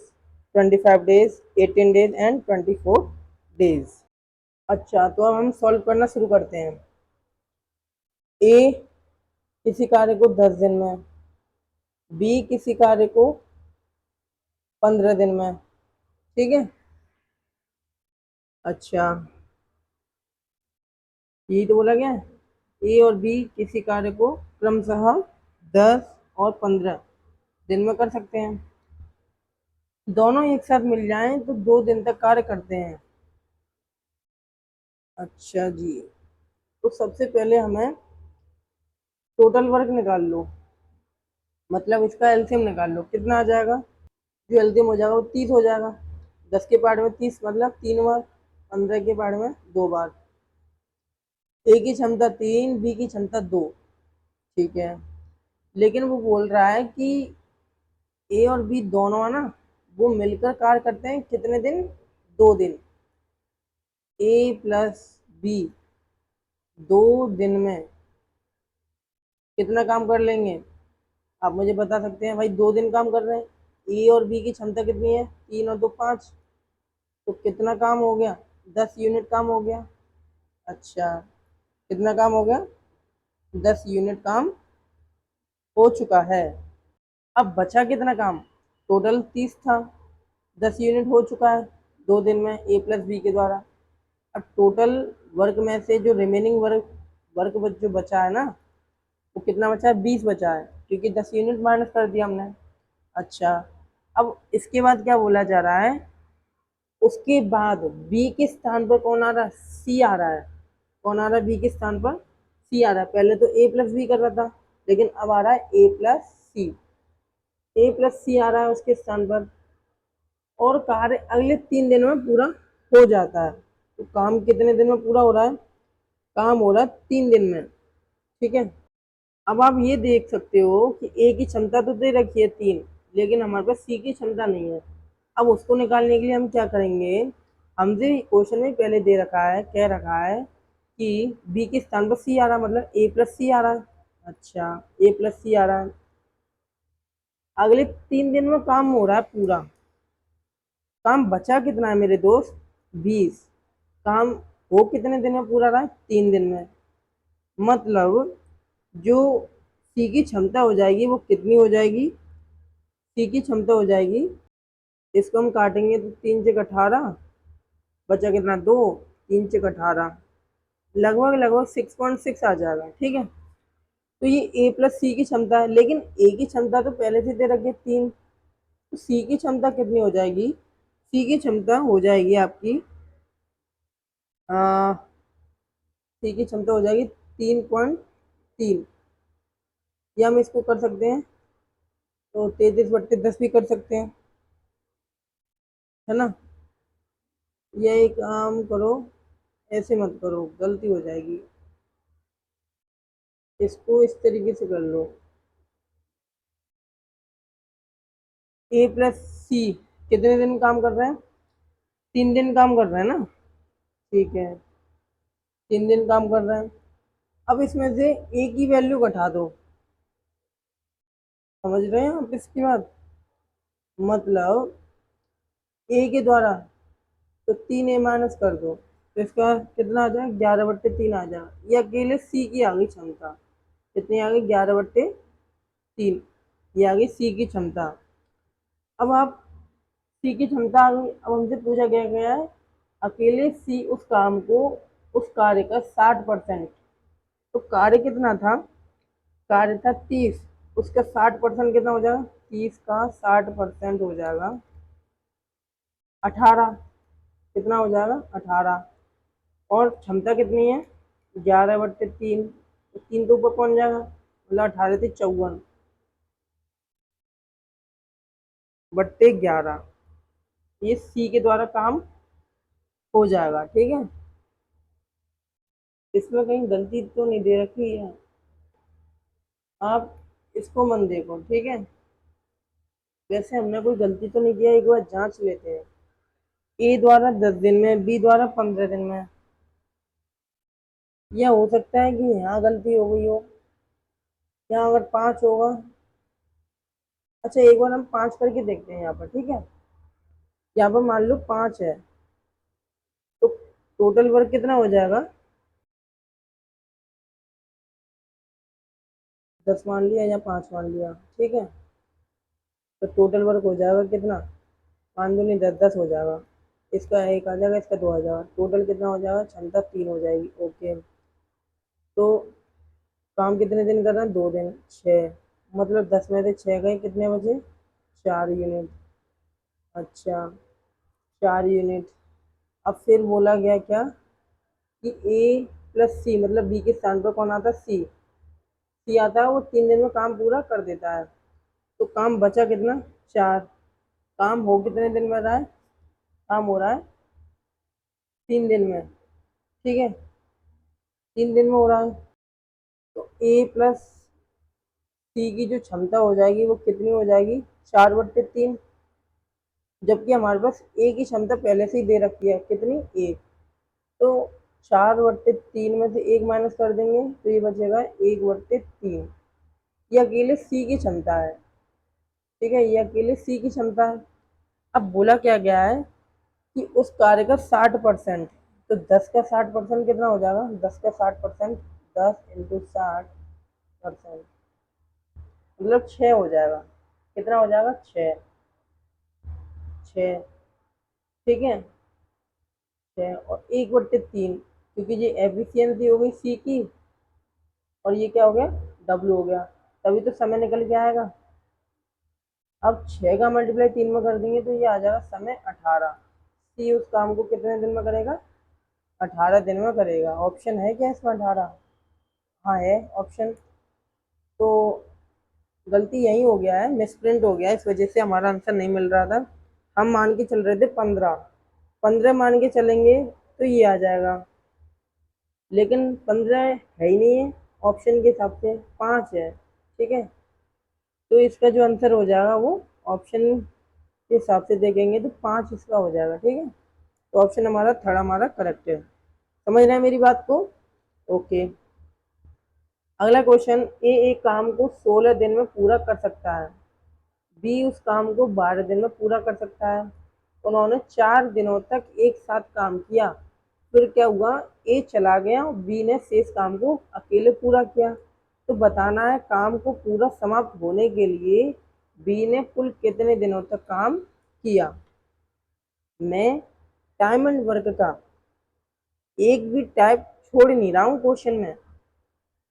25 days, 18 days and 24 days. अच्छा, तो अब हम सॉल्व करना शुरू करते हैं। ए किसी कार्य को 10 दिन में, बी किसी कार्य को 15 दिन में। ठीक है, अच्छा, यही तो बोला गया है। ए और बी किसी कार्य को क्रमशः 10 और 15 दिन में कर सकते हैं। दोनों एक साथ मिल जाएं तो 2 दिन तक कार्य करते हैं। अच्छा जी, तो सबसे पहले हमें टोटल वर्क निकाल लो। मतलब इसका एलसीएम निकाल लो, कितना आ जाएगा? जो एलसीएम हो जाएगा वो 30 हो जाएगा। 10 के पार्ट में 30 मतलब 3 बार, 15 के पार्ट में 2 बार। ए की क्षमता 3, बी की क्षमता 2। ठीक है, लेकिन वो बोल रहा है कि ए और बी दोनों है ना, वो मिलकर कार्य करते हैं कितने दिन? 2 दिन। ए प्लस बी 2 दिन में कितना काम कर लेंगे? आप मुझे बता सकते हैं भाई, 2 दिन काम कर रहे हैं। ए और बी की क्षमता कितनी है? 3 और 2 5। तो कितना काम हो गया? 10 यूनिट काम हो गया। अच्छा, कितना काम हो गया? 10 यूनिट काम हो चुका है। अब बचा कितना काम? टोटल 30 था, 10 यूनिट हो चुका है 2 दिन में ए प्लस बी के द्वारा। अब टोटल वर्क में से जो रिमेनिंग वर्क वर्क जो बचा है ना, वो कितना बचा है? 20 बचा है, क्योंकि 10 यूनिट माइनस कर दिया हमने। अच्छा, अब इसके बाद क्या बोला जा रहा है? उसके बाद बी के स्थान पर कौन आ रहा है? सी आ रहा है। कौन आ रहा है बी के स्थान पर? सी आ रहा है। पहले तो ए प्लस बी कर रहा था, लेकिन अब आ रहा है ए प्लस सी। ए प्लस सी आ रहा है उसके स्थान पर, और कार्य अगले 3 दिन में पूरा हो जाता है। तो काम कितने दिन में पूरा हो रहा है? काम हो रहा है 3 दिन में। ठीक है, अब आप ये देख सकते हो कि ए की क्षमता तो दे रखी है 3, लेकिन हमारे पास सी की क्षमता नहीं है। अब उसको निकालने के लिए हम क्या करेंगे? हमसे क्वेश्चन में पहले दे रखा है, कह रखा है कि बी के स्थान पर सी आ रहा है, मतलब ए प्लस सी आ रहा है। अच्छा, ए प्लस सी आ रहा है। अगले 3 दिन में काम हो रहा है पूरा। काम बचा कितना है मेरे दोस्त? 20। काम हो कितने दिन में पूरा रहा है? 3 दिन में। मतलब जो सी की क्षमता हो जाएगी वो कितनी हो जाएगी? सी की क्षमता हो जाएगी, इसको हम काटेंगे तो 3 × 18, बचा कितना? 2। 3 × 18, लगभग लगभग 6.6 आ जाएगा। ठीक है, तो ये ए प्लस सी की क्षमता है, लेकिन ए की क्षमता तो पहले से दे रखी है 3। तो सी की क्षमता कितनी हो जाएगी? सी की क्षमता हो जाएगी आपकी, सी की क्षमता हो जाएगी 3.3। या हम इसको कर सकते हैं तो 33/10 भी कर सकते हैं, है ना? या एक काम करो, ऐसे मत करो, गलती हो जाएगी। इसको इस तरीके से कर लो, ए प्लस सी कितने दिन काम कर रहे हैं? 3 दिन काम कर रहे हैं ना। ठीक है, 3 दिन काम कर रहे हैं। अब इसमें से ए की वैल्यू घटा दो। समझ रहे हैं आप इसकी बात? मतलब ए के द्वारा तो 3 ए माइनस कर दो, तो इसका कितना आ जाए? 11/3 आ जाएगा। ये अकेले सी की आ गई क्षमता। कितनी आ गई? 11/3। ये आ गई सी की क्षमता। अब आप सी की क्षमता आ गई, अब हमसे पूछा गया गया है अकेले सी उस काम को, उस कार्य का 60%। तो कार्य कितना था? कार्य था 30, उसका 60% कितना हो जाएगा? 30 का 60% हो जाएगा 18। कितना हो जाएगा? 18। और क्षमता कितनी है? 11/3। तो 3 तो ऊपर पहुंच जाएगा, मतलब 18 × 54/11। ये सी के द्वारा काम हो जाएगा। ठीक है, इसमें कहीं गलती तो नहीं दे रखी है, आप इसको मन देखो। ठीक है, वैसे हमने कोई गलती तो नहीं किया, एक बार जांच लेते हैं। ए द्वारा 10 दिन में, बी द्वारा 15 दिन में। यह हो सकता है कि यहाँ गलती हो गई हो, यहाँ अगर 5 होगा। अच्छा, एक बार हम 5 करके देखते हैं यहाँ पर। ठीक है, यहाँ पर मान लो 5 है, तो टोटल वर्क कितना हो जाएगा? 10 मान लिया या 5 मान लिया। ठीक है, तो टोटल वर्क हो जाएगा कितना? 5 दूनी 10, 10 हो जाएगा। इसका 1 आ जाएगा, इसका 2 आ जाएगा, टोटल कितना हो जाएगा? क्षमता 3 हो जाएगी। ओके, तो काम कितने दिन कर रहे हैं? 2 दिन। 6, मतलब 10 में से 6 गए, कितने बचे? 4 यूनिट। अच्छा, 4 यूनिट। अब फिर बोला गया क्या कि ए प्लस सी, मतलब बी के स्थान पर कौन आता है? सी। सी आता है, वो 3 दिन में काम पूरा कर देता है। तो काम बचा कितना, 4। काम हो कितने दिन में रहा है, काम हो रहा है 3 दिन में, ठीक है, 3 दिन में हो रहा है। तो ए प्लस सी की जो क्षमता हो जाएगी वो कितनी हो जाएगी, 4/3। जबकि हमारे पास ए की क्षमता पहले से ही दे रखी है, कितनी, 1। तो 4/3 में से 1 माइनस कर देंगे तो ये बचेगा 1/3। ये अकेले सी की क्षमता है, ठीक है, ये अकेले सी की क्षमता है। अब बोला क्या गया है कि उस कार्य का 60%, तो 10 का 60% कितना हो जाएगा, 10 का 60%, 10 × 60%, मतलब 6 हो जाएगा। कितना हो जाएगा, 6। 6, ठीक है, 6 और 1/3, क्योंकि ये एफिशिएंसी हो गई सी की, और ये क्या हो गया, डब्ल्यू हो गया, तभी तो समय निकल के आएगा। अब 6 का मल्टीप्लाई 3 में कर देंगे तो ये आ जाएगा समय 18। सी उस काम को कितने दिन में करेगा, 18 दिन में करेगा। ऑप्शन है क्या इसमें 18, हाँ है ऑप्शन। तो गलती यही हो गया है, मिसप्रिंट हो गया है, इस वजह से हमारा आंसर नहीं मिल रहा था। हम मान के चल रहे थे 15, 15 मान के चलेंगे तो ये आ जाएगा, लेकिन 15 है ही नहीं है, ऑप्शन के हिसाब से 5 है, ठीक है। तो इसका जो आंसर हो जाएगा वो ऑप्शन के हिसाब से देखेंगे तो 5 इसका हो जाएगा, ठीक है। तो ऑप्शन हमारा थर्ड हमारा करेक्ट है। समझ रहे हैं मेरी बात को, ओके। अगला क्वेश्चन, ए एक काम को 16 दिन में पूरा कर सकता है, बी उस काम को 12 दिन में पूरा कर सकता है। उन्होंने 4 दिनों तक एक साथ काम किया, फिर क्या हुआ, ए चला गया और बी ने शेष काम को अकेले पूरा किया। तो बताना है काम को पूरा समाप्त होने के लिए बी ने कुल कितने दिनों तक काम किया। मैं टाइम एंड वर्क का एक भी टाइप छोड़ नहीं रहा हूँ क्वेश्चन में।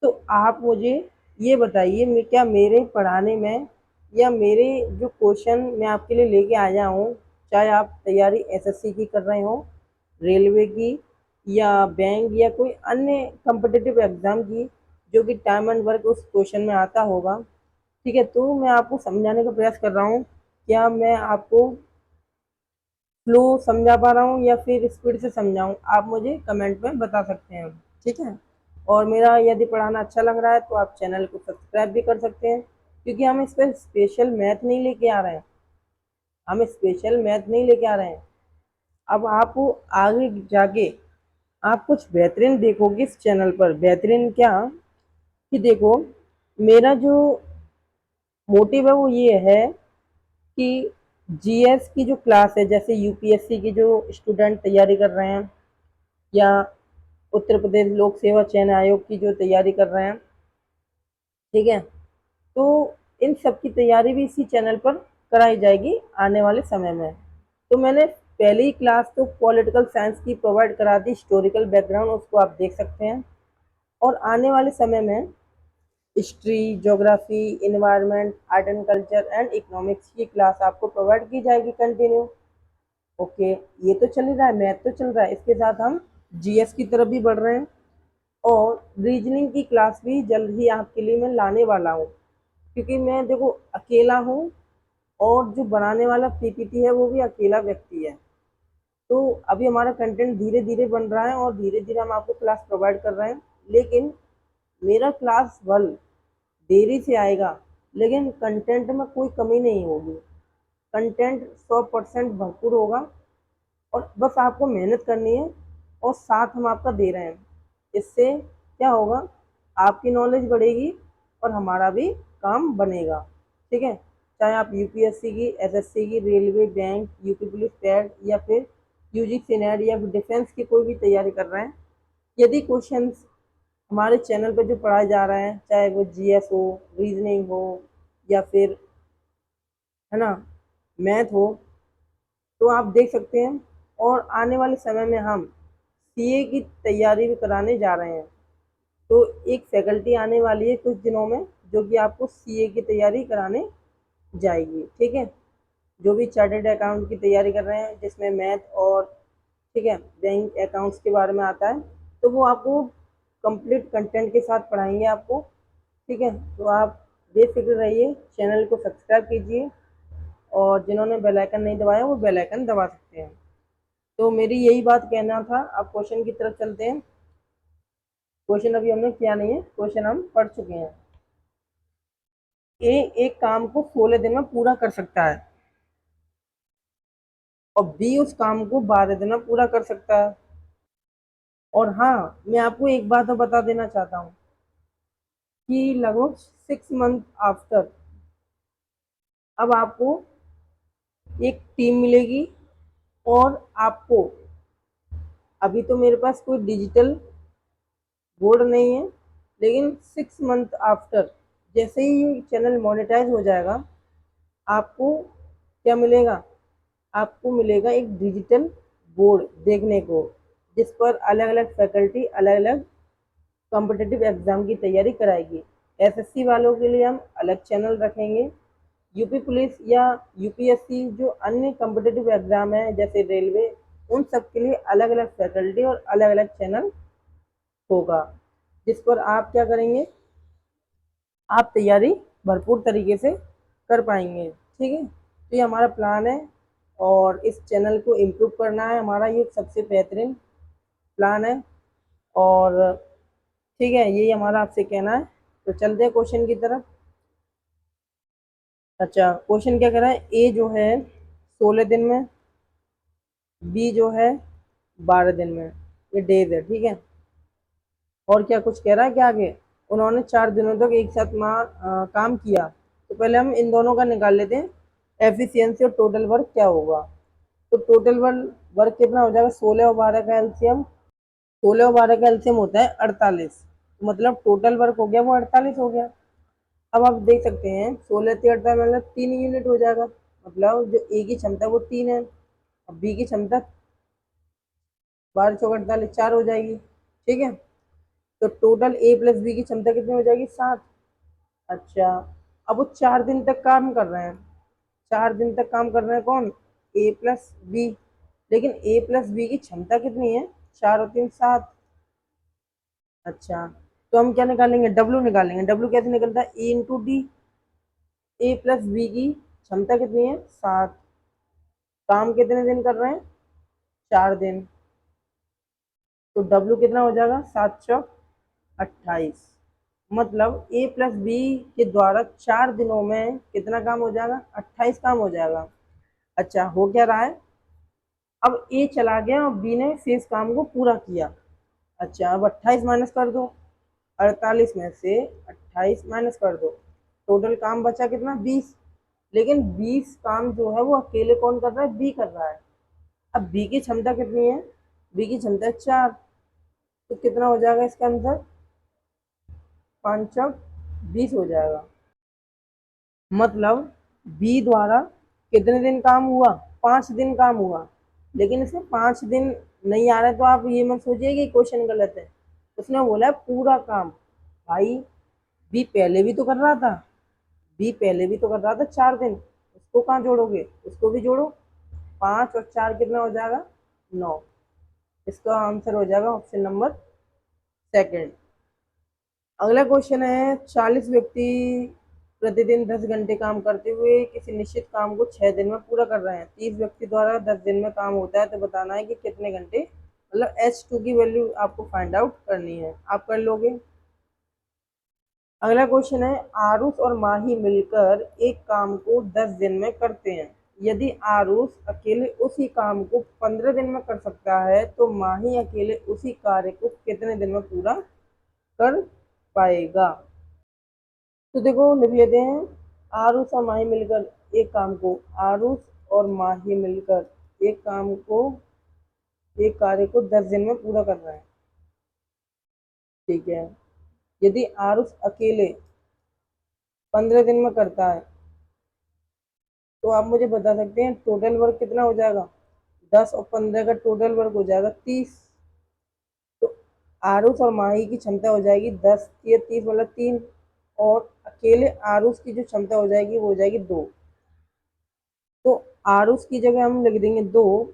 तो आप मुझे ये बताइए, मैं क्या मेरे पढ़ाने में या मेरे जो क्वेश्चन मैं आपके लिए लेके आया हूँ, चाहे आप तैयारी एसएससी की कर रहे हो, रेलवे की, या बैंक या कोई अन्य कम्पिटिटिव एग्जाम की, जो कि टाइम एंड वर्क उस क्वेश्चन में आता होगा, ठीक है, तो मैं आपको समझाने का प्रयास कर रहा हूँ। क्या मैं आपको फ्लो समझा पा रहा हूँ या फिर स्पीड से समझाऊँ, आप मुझे कमेंट में बता सकते हैं, ठीक है। और मेरा यदि पढ़ाना अच्छा लग रहा है तो आप चैनल को सब्सक्राइब भी कर सकते हैं, क्योंकि हम इस पर स्पेशल मैथ नहीं लेके आ रहे हैं, हम स्पेशल मैथ नहीं लेके आ रहे हैं। अब आप आगे जाके आप कुछ बेहतरीन देखोगे इस चैनल पर। बेहतरीन क्या, कि देखो, मेरा जो मोटिव है वो ये है कि जीएस की जो क्लास है, जैसे यूपीएससी की जो स्टूडेंट तैयारी कर रहे हैं, या उत्तर प्रदेश लोक सेवा चयन आयोग की जो तैयारी कर रहे हैं, ठीक है, तो इन सब की तैयारी भी इसी चैनल पर कराई जाएगी आने वाले समय में। तो मैंने पहली क्लास तो पॉलिटिकल साइंस की प्रोवाइड करा दी, हिस्टोरिकल बैकग्राउंड, उसको आप देख सकते हैं। और आने वाले समय में history, geography, environment, art and culture and economics की क्लास आपको प्रोवाइड की जाएगी कंटिन्यू, ओके। ये तो चल ही रहा है, मैथ तो चल रहा है, इसके साथ हम जीएस की तरफ भी बढ़ रहे हैं। और रीजनिंग की क्लास भी जल्द ही आपके लिए मैं लाने वाला हूँ, क्योंकि मैं देखो अकेला हूँ, और जो बनाने वाला पीपीटी है वो भी अकेला व्यक्ति है। तो अभी हमारा कंटेंट धीरे धीरे बन रहा है और धीरे धीरे हम आपको क्लास प्रोवाइड कर रहे हैं, लेकिन मेरा क्लास वर्क देरी से आएगा, लेकिन कंटेंट में कोई कमी नहीं होगी, कंटेंट 100% भरपूर होगा। और बस आपको मेहनत करनी है, और साथ हम आपका दे रहे हैं। इससे क्या होगा, आपकी नॉलेज बढ़ेगी और हमारा भी काम बनेगा, ठीक है। चाहे आप यूपीएससी की, एसएससी की, railway, bank, UP police, pad, या फिर यूजीसी नेट या फिर डिफेंस की कोई भी तैयारी कर रहे हैं, यदि क्वेश्चंस हमारे चैनल पर जो पढ़ाए जा रहे हैं, चाहे वो जीएस हो, रीजनिंग हो, या फिर, है ना, मैथ हो, तो आप देख सकते हैं। और आने वाले समय में हम सीए की तैयारी भी कराने जा रहे हैं। तो एक फैकल्टी आने वाली है कुछ दिनों में, जो कि आपको सीए की तैयारी कराने जाएगी, ठीक है। जो भी चार्टर्ड अकाउंट की तैयारी कर रहे हैं, जिसमें मैथ और, ठीक है, बैंक अकाउंट्स के बारे में आता है, तो वो आपको कंप्लीट कंटेंट के साथ पढ़ाएंगे आपको, ठीक है। तो आप बेफिक्र रहिए, चैनल को सब्सक्राइब कीजिए और जिन्होंने बेल आइकन नहीं दबाया वो बेल आइकन दबा सकते हैं। तो मेरी यही बात कहना था। अब क्वेश्चन की तरफ चलते हैं। क्वेश्चन अभी हमने किया नहीं है, क्वेश्चन हम पढ़ चुके हैं। ए एक काम को 16 दिन में पूरा कर सकता है और बी उस काम को 12 दिन में पूरा कर सकता है। और हाँ, मैं आपको एक बात और बता देना चाहता हूँ कि लगभग 6 मंथ आफ्टर अब आपको एक टीम मिलेगी और आपको, अभी तो मेरे पास कोई डिजिटल बोर्ड नहीं है, लेकिन 6 मंथ आफ्टर जैसे ही चैनल मोनेटाइज हो जाएगा आपको क्या मिलेगा, आपको मिलेगा एक डिजिटल बोर्ड देखने को, जिस पर अलग अलग फैकल्टी अलग अलग कॉम्पिटिटिव एग्जाम की तैयारी कराएगी। एसएससी वालों के लिए हम अलग चैनल रखेंगे। यूपी पुलिस या यूपीएससी जो अन्य कॉम्पिटिटिव एग्जाम है जैसे रेलवे, उन सब के लिए अलग अलग फैकल्टी और अलग अलग चैनल होगा, जिस पर आप क्या करेंगे, आप तैयारी भरपूर तरीके से कर पाएंगे। ठीक है, तो ये हमारा प्लान है और इस चैनल को इम्प्रूव करना है, हमारा ये सबसे बेहतरीन प्लान है। और ठीक है, यही हमारा आपसे कहना है। तो चलते हैं क्वेश्चन की तरफ। अच्छा, क्वेश्चन क्या कह रहा है, ए जो है 16 दिन में, बी जो है 12 दिन में, ये डेज है। ठीक है, और क्या कुछ कह रहा है क्या आगे, उन्होंने 4 दिनों तक एक साथ काम किया। तो पहले हम इन दोनों का निकाल लेते हैं, एफिशिएंसी और टोटल वर्क क्या होगा। तो टोटल वर्क कितना हो जाएगा, 16 और 12 का एलसीएम, 16 और 12 का एलसीएम होता है 48, मतलब टोटल वर्क हो गया वो 48 हो गया। अब आप देख सकते हैं 16 से 48 मतलब 3 यूनिट हो जाएगा, मतलब जो ए की क्षमता वो 3 है और बी की क्षमता 12 × 4 = 48, 4 हो जाएगी। ठीक है, तो टोटल ए प्लस बी की क्षमता कितनी हो जाएगी, 7। अच्छा, अब वो 4 दिन तक काम कर रहे हैं, 4 दिन तक काम कर रहे हैं कौन, ए प्लस बी, लेकिन ए प्लस बी की क्षमता कितनी है, 4 और 3 7। अच्छा, तो हम क्या निकालेंगे, डब्ल्यू निकालेंगे। डब्ल्यू कैसे निकलता है, ए इंटू डी। ए प्लस बी की क्षमता कितनी है, 7, काम कितने दिन कर रहे हैं, 4 दिन, तो डब्ल्यू कितना हो जाएगा, 7×4 = 28, मतलब ए प्लस बी के द्वारा 4 दिनों में कितना काम हो जाएगा, 28 काम हो जाएगा। अच्छा, हो क्या रहा है, अब ए चला गया और बी ने शेष काम को पूरा किया। अच्छा, अब 28 माइनस कर दो, 48 में से 28 माइनस कर दो, टोटल काम बचा कितना, 20। लेकिन 20 काम जो है वो अकेले कौन कर रहा है, बी कर रहा है। अब बी की क्षमता कितनी है, बी की क्षमता है 4, तो कितना हो जाएगा इसका आंसर, 5×20 हो जाएगा। मतलब बी द्वारा कितने दिन काम हुआ, 5 दिन काम हुआ, लेकिन इसमें 5 दिन नहीं आ रहे, तो आप ये मत सोचिए कि क्वेश्चन गलत है। उसने बोला है पूरा काम। भाई, बी पहले भी तो कर रहा था, बी पहले भी तो कर रहा था 4 दिन, उसको कहाँ जोड़ोगे, उसको भी जोड़ो। 5 और 4 कितना हो जाएगा, 9। इसका आंसर हो जाएगा ऑप्शन नंबर सेकंड। अगला क्वेश्चन है, 40 व्यक्ति प्रतिदिन 10 घंटे काम करते हुए किसी निश्चित काम को 6 दिन में पूरा कर रहे हैं। 30 व्यक्ति द्वारा 10 दिन में काम होता है, तो बताना है कि कितने घंटे, मतलब H2 की वैल्यू आपको फाइंड आउट करनी है। आप कर लोगे। अगला क्वेश्चन है, आरुष और माही मिलकर एक काम को 10 दिन में करते हैं। यदि आरुष अकेले उसी काम को 15 दिन में कर सकता है, तो माही अकेले उसी कार्य को कितने दिन में पूरा कर पाएगा। तो देखो लिख लेते हैं, आरुष और माही मिलकर एक काम को, आरुष और माही मिलकर एक काम को, एक कार्य को 10 दिन में पूरा कर रहे हैं। ठीक है, यदि आरुष अकेले 15 दिन में करता है, तो आप मुझे बता सकते हैं टोटल वर्क कितना हो जाएगा, 10 और 15 का टोटल वर्क हो जाएगा 30। तो आरुष और माही की क्षमता हो जाएगी 10 या 30 मतलब 3, और अकेले आरुष की जो क्षमता हो जाएगी वो हो जाएगी 2। तो आरुष की जगह हम लिख देंगे 2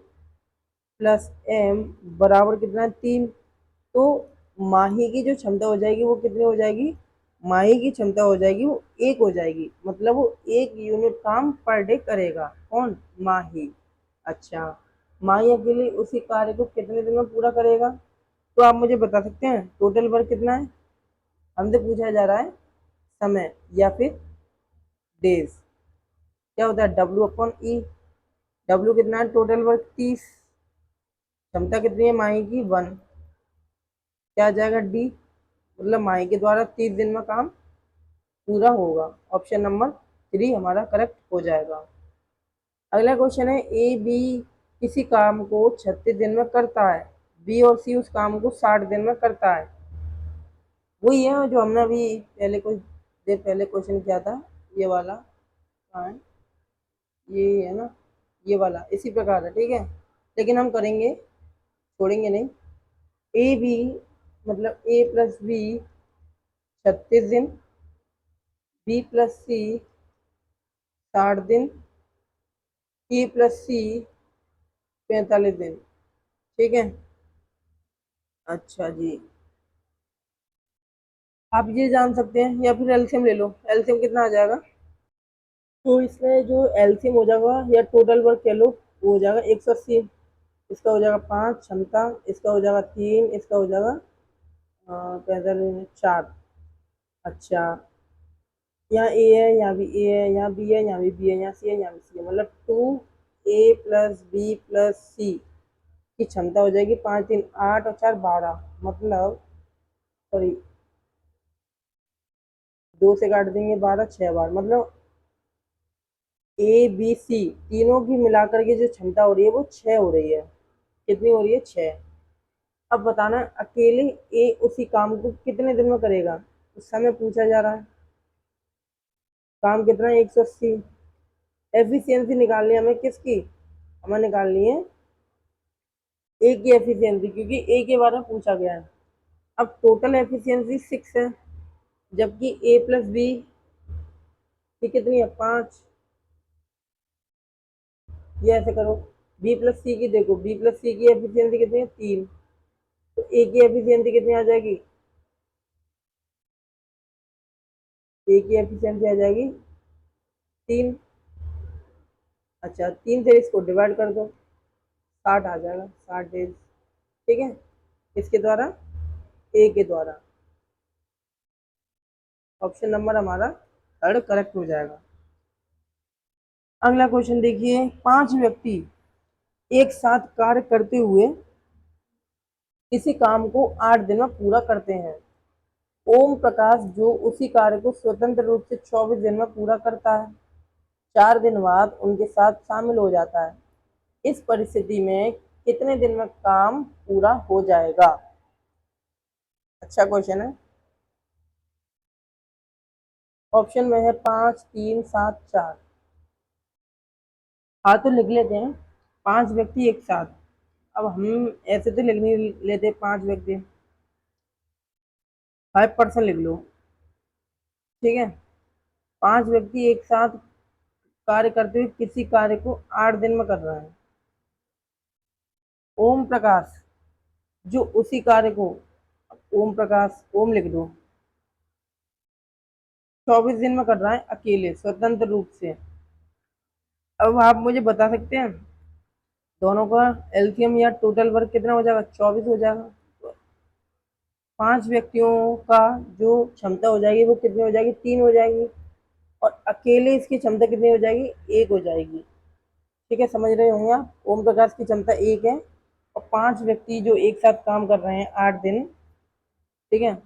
प्लस एम बराबर कितना है, 3। तो माही की जो क्षमता हो जाएगी वो कितनी हो जाएगी, माही की क्षमता हो जाएगी वो 1 हो जाएगी, मतलब वो 1 यूनिट काम पर डे करेगा। कौन? माही। अच्छा, माही अकेले उसी कार्य को कितने दिन में पूरा करेगा? तो आप मुझे बता सकते हैं टोटल वर्क कितना है? हमसे पूछा जा रहा है समय या फिर डेज। क्या होता है? W/E। W कितना है? Total work 30। क्षमता कितनी है माही की? 1। क्या आ जाएगा? D। मतलब माही के द्वारा 30 दिन में काम पूरा होगा। ऑप्शन नंबर 3 हमारा करेक्ट हो जाएगा। अगला क्वेश्चन है, ए बी किसी काम को 36 दिन में करता है, बी और सी उस काम को 60 दिन में करता है। वही है जो हमने अभी पहले कुछ देर पहले क्वेश्चन किया था, ये वाला। हाँ, ये है ना, ये वाला इसी प्रकार है, ठीक है। लेकिन हम करेंगे, छोड़ेंगे नहीं। ए बी मतलब ए प्लस बी 36 दिन, बी प्लस सी 60 दिन, ए प्लस सी 45 दिन। ठीक है। अच्छा जी, आप ये जान सकते हैं या फिर एलसीएम ले लो। एलसीएम कितना आ जाएगा? तो इसमें जो एलसीएम हो जाएगा या टोटल वर्क कह लो, वो हो जाएगा 180। इसका हो जाएगा 5 क्षमता, इसका हो जाएगा 3, इसका हो जाएगा 45 4। अच्छा, यहाँ ए है, यहाँ भी ए है, यहाँ बी है, यहाँ भी बी है, यहाँ सी है, यहाँ भी सी है, मतलब 2A प्लस बी प्लस सी की क्षमता हो जाएगी 5 3 8 और 4 12। मतलब सॉरी, 2 से काट देंगे 12 6 बार, मतलब ए बी सी तीनों की मिलाकर के जो क्षमता हो रही है वो 6 हो रही है। कितनी हो रही है? 6। अब बताना अकेले ए उसी काम को कितने दिन में करेगा। उस समय पूछा जा रहा है, काम कितना है? 180। एफिशिएंसी निकालनी है हमें किसकी? हमें निकालनी है ए की एफिशिएंसी, क्योंकि ए के बारे में पूछा गया है। अब टोटल एफिशिएंसी 6 है, जबकि ए प्लस बी की कितनी है? 5। ये ऐसे करो, बी प्लस सी की देखो, बी प्लस सी की एफिशिएंसी कितनी है? 3। तो ए की एफिशिएंसी कितनी आ जाएगी? ए की एफिशिएंसी आ जाएगी 3। अच्छा, 3 से इसको डिवाइड कर दो, 60 आ जाएगा, 60 डेज। ठीक है, इसके द्वारा, ए के द्वारा। ऑप्शन नंबर हमारा थर्ड करेक्ट हो जाएगा। अगला क्वेश्चन देखिए, 5 व्यक्ति एक साथ कार्य करते हुए किसी काम को 8 दिन में पूरा करते हैं। ओम प्रकाश जो उसी कार्य को स्वतंत्र रूप से 24 दिन में पूरा करता है, 4 दिन बाद उनके साथ शामिल हो जाता है। इस परिस्थिति में कितने दिन में काम पूरा हो जाएगा? अच्छा क्वेश्चन है। ऑप्शन में है 5 3 7 4। हाँ, तो लिख लेते हैं 5 व्यक्ति एक साथ। अब हम ऐसे तो लिख नहीं लेते 5 व्यक्ति, 5% लिख लो। ठीक है, 5 व्यक्ति एक साथ कार्य करते हुए किसी कार्य को 8 दिन में कर रहे हैं। ओम प्रकाश जो उसी कार्य को, ओम प्रकाश, ओम लिख दो, 24 दिन में कर रहा है अकेले स्वतंत्र रूप से। अब आप मुझे बता सकते हैं दोनों का एलसीएम या टोटल वर्क कितना हो जाएगा? 24 हो जाएगा। 5 व्यक्तियों का जो क्षमता हो जाएगी वो कितनी हो जाएगी? 3 हो जाएगी। और अकेले इसकी क्षमता कितनी हो जाएगी? 1 हो जाएगी। ठीक है, समझ रहे होंगे आप। ओम प्रकाश की क्षमता 1 है और 5 व्यक्ति जो एक साथ काम कर रहे हैं 8 दिन, ठीक है,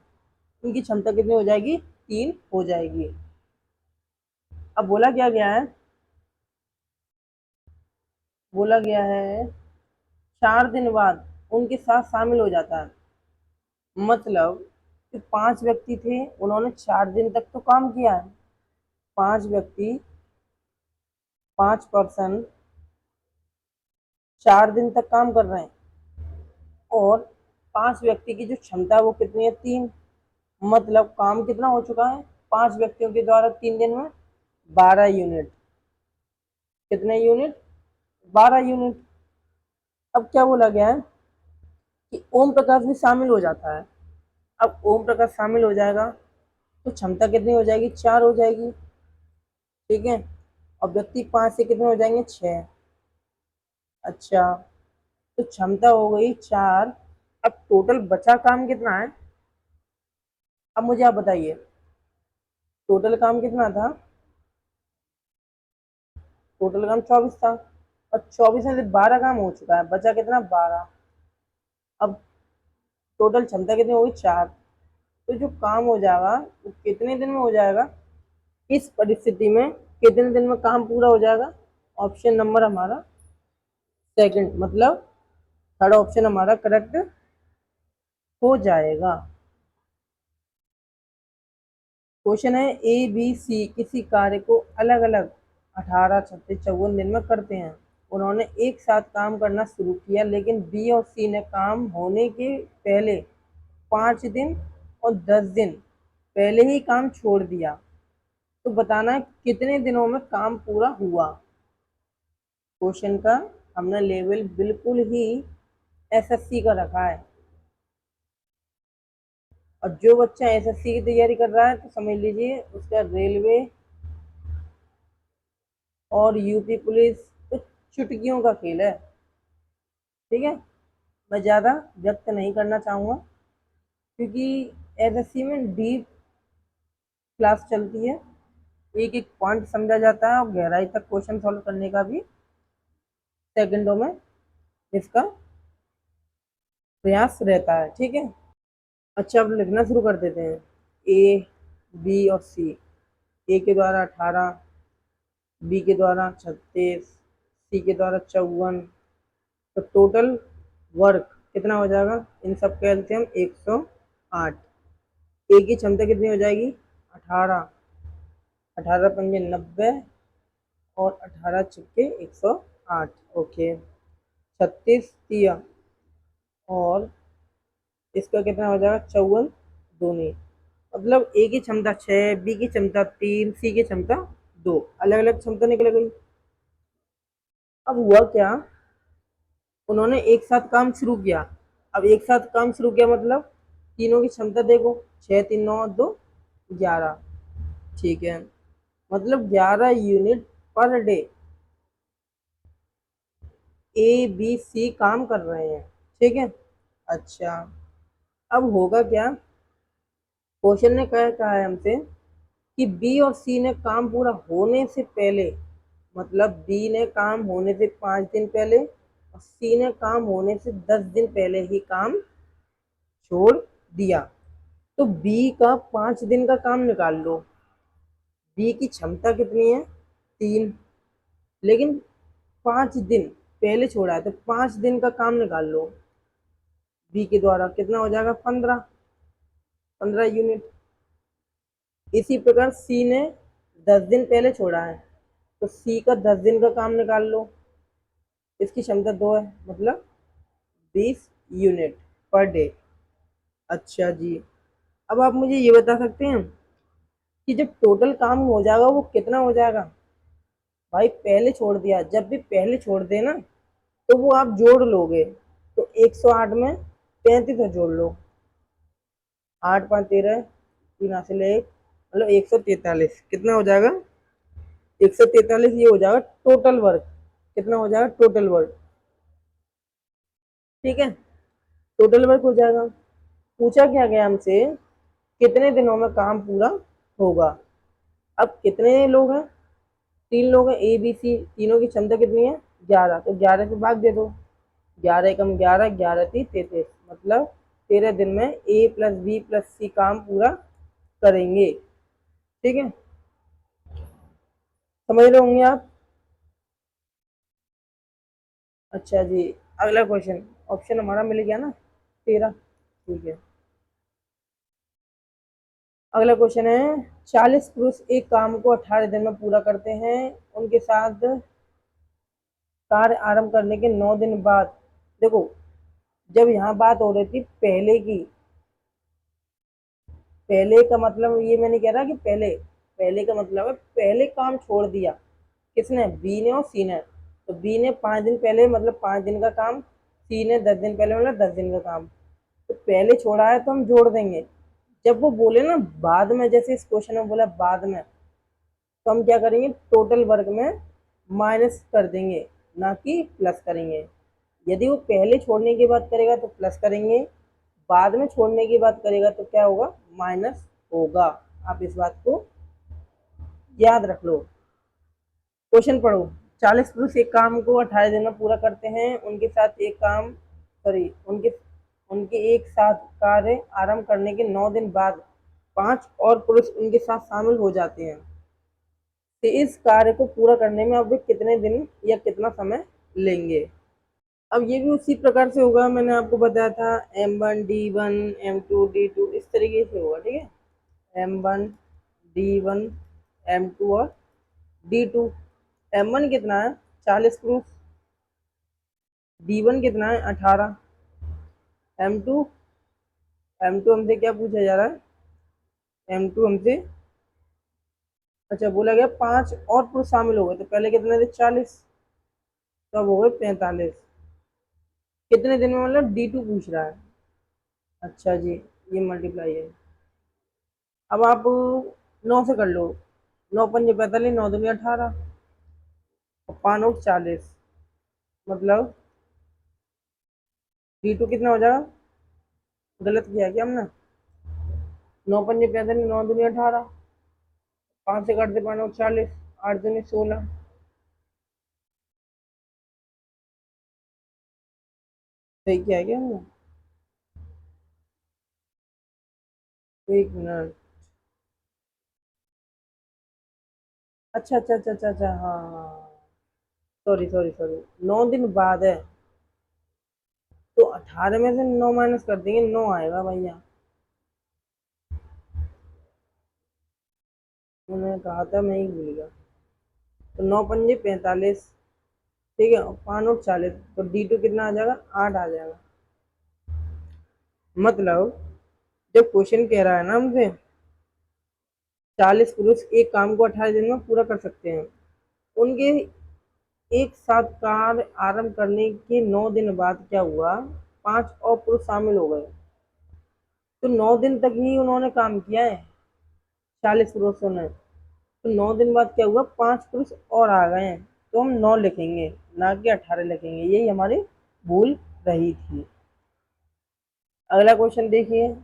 उनकी क्षमता कितनी हो जाएगी? 3 हो जाएगी। अब बोला क्या गया है? बोला गया है 4 दिन बाद उनके साथ शामिल हो जाता है। मतलब कि 5 व्यक्ति थे, उन्होंने 4 दिन तक तो काम किया है। 5 व्यक्ति, 5% 4 दिन तक काम कर रहे हैं, और 5 व्यक्ति की जो क्षमता है वो कितनी है? 3। मतलब काम कितना हो चुका है 5 व्यक्तियों के द्वारा 3 दिन में? 12 यूनिट। कितने यूनिट? 12 यूनिट। अब क्या बोला गया है कि ओम प्रकाश भी शामिल हो जाता है। अब ओम प्रकाश शामिल हो जाएगा तो क्षमता कितनी हो जाएगी, 4 हो जाएगी। ठीक है, और व्यक्ति 5 से कितने हो जाएंगे, 6। अच्छा, तो क्षमता हो गई 4। अब टोटल बचा काम कितना है, अब मुझे आप बताइए टोटल काम कितना था। टोटल काम 24 था, और 24 में से 12 काम हो चुका है, बचा कितना, 12। अब टोटल क्षमता कितनी होगी, 4। तो जो काम हो जाएगा वो कितने दिन में हो जाएगा, इस परिस्थिति में कितने दिन में काम पूरा हो जाएगा। ऑप्शन नंबर हमारा सेकंड, मतलब थर्ड ऑप्शन हमारा करेक्ट हो जाएगा। क्वेश्चन है, ए बी सी किसी कार्य को अलग अलग 18, 36, 54 दिन में करते हैं। उन्होंने एक साथ काम करना शुरू किया, लेकिन बी और सी ने काम होने के पहले 5 दिन और 10 दिन पहले ही काम छोड़ दिया। तो बताना है कितने दिनों में काम पूरा हुआ। क्वेश्चन का हमने लेवल बिल्कुल ही एसएससी का रखा है, और जो बच्चा एसएससी की तैयारी कर रहा है तो समझ लीजिए उसका रेलवे और यूपी पुलिस तो चुटकियों का खेल है। ठीक है, मैं ज़्यादा व्यक्त नहीं करना चाहूँगा, क्योंकि एसएससी में डीप क्लास चलती है, एक एक पॉइंट समझा जाता है, और गहराई तक क्वेश्चन सॉल्व करने का भी सेकंडों में इसका प्रयास रहता है। ठीक है, अच्छा अब लिखना शुरू कर देते हैं। ए, बी और सी। ए के द्वारा 18, बी के द्वारा 36, सी के द्वारा 54। तो टोटल वर्क कितना हो जाएगा, इन सब का एलसीएम 108। ए की क्षमता कितनी हो जाएगी, 18, 18 पंजे 90, और 18 छिक्के 108। ओके, 36 दिया, और इसका कितना हो जाएगा, 54 दूनी। मतलब ए की क्षमता 6, बी की क्षमता 3, सी की क्षमता 2, अलग अलग क्षमता निकल गई। अब हुआ क्या, उन्होंने एक साथ काम शुरू किया। अब एक साथ काम शुरू किया मतलब तीनों की क्षमता देखो, 6, 3, 9, 2, 11। ठीक है, मतलब 11 unit per day A B C काम कर रहे हैं। ठीक है, अच्छा अब होगा क्या, क्वेश्चन ने क्या कहा है हमसे कि बी और सी ने काम पूरा होने से पहले, मतलब बी ने काम होने से 5 दिन पहले और सी ने काम होने से 10 दिन पहले ही काम छोड़ दिया। तो बी का 5 दिन का काम निकाल लो। बी की क्षमता कितनी है, 3, लेकिन 5 दिन पहले छोड़ा है, तो 5 दिन का काम निकाल लो। बी के द्वारा कितना हो जाएगा, 15, 15 यूनिट। इसी प्रकार सी ने 10 दिन पहले छोड़ा है, तो सी का 10 दिन का काम निकाल लो। इसकी क्षमता 2 है, मतलब 20 यूनिट पर डे। अच्छा जी, अब आप मुझे ये बता सकते हैं कि जब टोटल काम हो जाएगा वो कितना हो जाएगा। भाई पहले छोड़ दिया, जब भी पहले छोड़ दे ना तो वो आप जोड़ लोगे। तो 108 में 35 और जोड़ लो, 8, 5, 13, 3 हासिल 1, मतलब 143। कितना हो जाएगा, 143 ये हो जाएगा टोटल वर्क। कितना हो जाएगा, टोटल वर्क। ठीक है, टोटल वर्क हो जाएगा। पूछा क्या गया हमसे, कितने दिनों में काम पूरा होगा। अब कितने लोग हैं, 3 लोग हैं, ए बी सी, तीनों की क्षमता कितनी है, 11। तो 11 से भाग दे दो, 11 एकम 11, 11 3 33, मतलब 13 दिन में ए प्लस बी प्लस सी काम पूरा करेंगे। ठीक है, समझ रहे होंगे आप। अच्छा जी, अगला क्वेश्चन, ऑप्शन हमारा मिल गया ना, 13। ठीक है, अगला क्वेश्चन है, 40 पुरुष एक काम को 18 दिन में पूरा करते हैं। उनके साथ कार्य आरंभ करने के 9 दिन बाद, देखो जब यहाँ बात हो रही थी पहले की, पहले का मतलब ये मैं नहीं कह रहा कि पहले, पहले का मतलब है पहले काम छोड़ दिया। किसने, बी ने और सी ने। तो बी ने 5 दिन पहले मतलब 5 दिन का काम, सी ने 10 दिन पहले मतलब 10 दिन का काम। तो पहले छोड़ा है तो हम जोड़ देंगे, जब वो बोले ना बाद में, जैसे इस क्वेश्चन में बोला बाद में, तो हम क्या करेंगे, टोटल वर्ग में माइनस कर देंगे, ना कि प्लस करेंगे। यदि वो पहले छोड़ने की बात करेगा तो प्लस करेंगे, बाद में छोड़ने की बात करेगा तो क्या होगा, माइनस होगा। आप इस बात को याद रख लो। क्वेश्चन पढ़ो। 40 पुरुष एक काम को 18 दिन में पूरा करते हैं। उनके साथ एक काम सॉरी उनके उनके एक साथ कार्य आरंभ करने के 9 दिन बाद 5 और पुरुष उनके साथ शामिल हो जाते हैं। तो इस कार्य को पूरा करने में अब वे कितने दिन या कितना समय लेंगे। अब ये भी उसी प्रकार से होगा, मैंने आपको बताया था M1 D1 M2 D2 इस तरीके से होगा, ठीक है। M1 D1 M2 और D2। M1 कितना है, 40 प्रूफ। D1 कितना है, 18। M2 M2 हमसे क्या पूछा जा रहा है, M2 हमसे अच्छा बोला गया 5 और पुरुष शामिल हो गए, तो पहले कितने थे, 40, तो अब हो गए 45। कितने दिन में, मतलब D2 पूछ रहा है। अच्छा जी, ये मल्टीप्लाई है। अब आप 9 से कर लो, 9 × 5 = 45, 9 × 2 = 18 और 5 × 8 = 40, मतलब D2 कितना हो जाएगा, गलत किया क्या हमने, 9 × 5 = 45, 9 × 2 = 18, 5 से काटते 5 × 8 = 40, 8 × 2 = 16। सही किया है क्या हमने, एक मिनट। अच्छा अच्छा अच्छा अच्छा अच्छा, हाँ हाँ, सॉरी सॉरी सॉरी, 9 दिन बाद है, तो 18 में से 9 माइनस कर देंगे, 9 आएगा भैया। मैंने कहा था, मैं ही भूल गया। तो 9 × 5 = 45, ठीक है, और 5 × 8 = 40, तो D2 कितना आ जाएगा, 8 आ जाएगा। मतलब जब क्वेश्चन कह रहा है ना हमसे 40 पुरुष एक काम को 18 दिन में पूरा कर सकते हैं, उनके एक साथ कार्य आरंभ करने के 9 दिन बाद क्या हुआ, 5 और पुरुष शामिल हो गए, तो 9 दिन तक ही उन्होंने काम किया है 40 पुरुषों ने, तो 9 दिन बाद क्या हुआ, 5 पुरुष और आ गए हैं, तो हम 9 लिखेंगे, ना कि 18 लिखेंगे। यही हमारी भूल रही थी। अगला क्वेश्चन देखिए।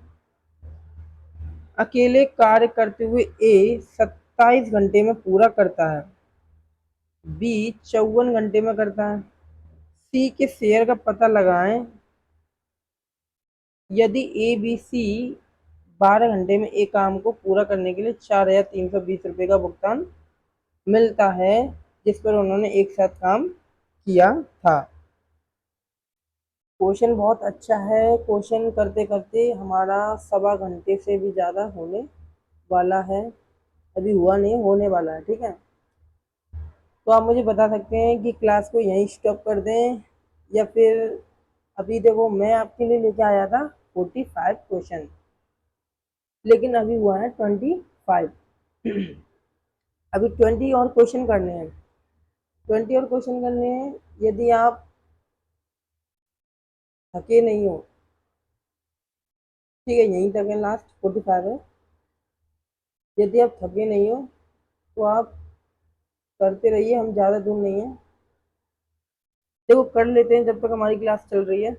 अकेले कार्य करते हुए ए 27 घंटे में पूरा करता है, बी 54 घंटे में करता है। सी के शेयर का पता लगाएं। यदि ए बी सी 12 घंटे में एक काम को पूरा करने के लिए 4,320 रुपये का भुगतान मिलता है, जिस पर उन्होंने एक साथ काम किया था। क्वेश्चन बहुत अच्छा है। क्वेश्चन करते करते हमारा 1.25 घंटे से भी ज़्यादा होने वाला है। अभी हुआ नहीं, होने वाला है, ठीक है। तो आप मुझे बता सकते हैं कि क्लास को यहीं स्टॉप कर दें, या फिर अभी देखो मैं आपके लिए लेके आया था 45 क्वेश्चन, लेकिन अभी हुआ है 25। अभी 20 और क्वेश्चन करने हैं, 20 और क्वेश्चन करने हैं। यदि आप थके नहीं हो, ठीक है, यहीं तक है, लास्ट 45 है। यदि आप थके नहीं हो तो आप करते रहिए, हम ज़्यादा दूर नहीं है। देखो कर लेते हैं जब तक हमारी क्लास चल रही है।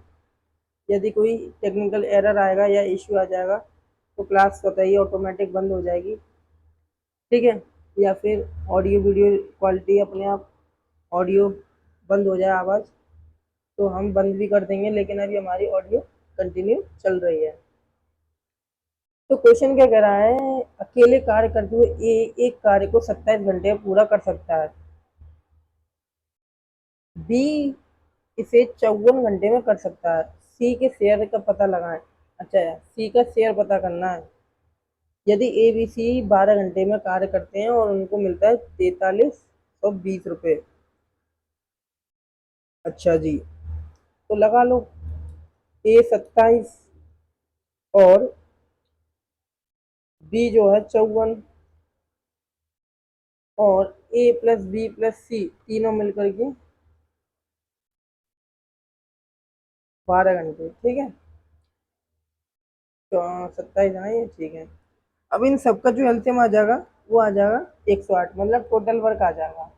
यदि कोई टेक्निकल एरर आएगा या इश्यू आ जाएगा तो क्लास स्वतः ही ऑटोमेटिक बंद हो जाएगी, ठीक है। या फिर ऑडियो वीडियो क्वालिटी अपने आप ऑडियो बंद हो जाए आवाज़, तो हम बंद भी कर देंगे, लेकिन अभी हमारी ऑडियो कंटिन्यू चल रही है। तो क्वेश्चन क्या कह रहा है, अकेले कार्य करते हुए एक कार्य को 27 घंटे में पूरा कर सकता है, बी इसे 54 घंटे में कर सकता है। सी के शेयर का पता लगाएं। अच्छा, सी का शेयर पता करना है। यदि ए बी सी 12 घंटे में कार्य करते हैं और उनको मिलता है 4320 रुपये। अच्छा जी, तो लगा लो, ए 27 और बी जो है 54, और ए प्लस बी प्लस सी तीनों मिलकर के 12 घंटे, ठीक है। 27 है ना, ये ठीक है। अब इन सबका जो एलसीएम आ जाएगा वो आ जाएगा 108, मतलब टोटल वर्क आ जाएगा।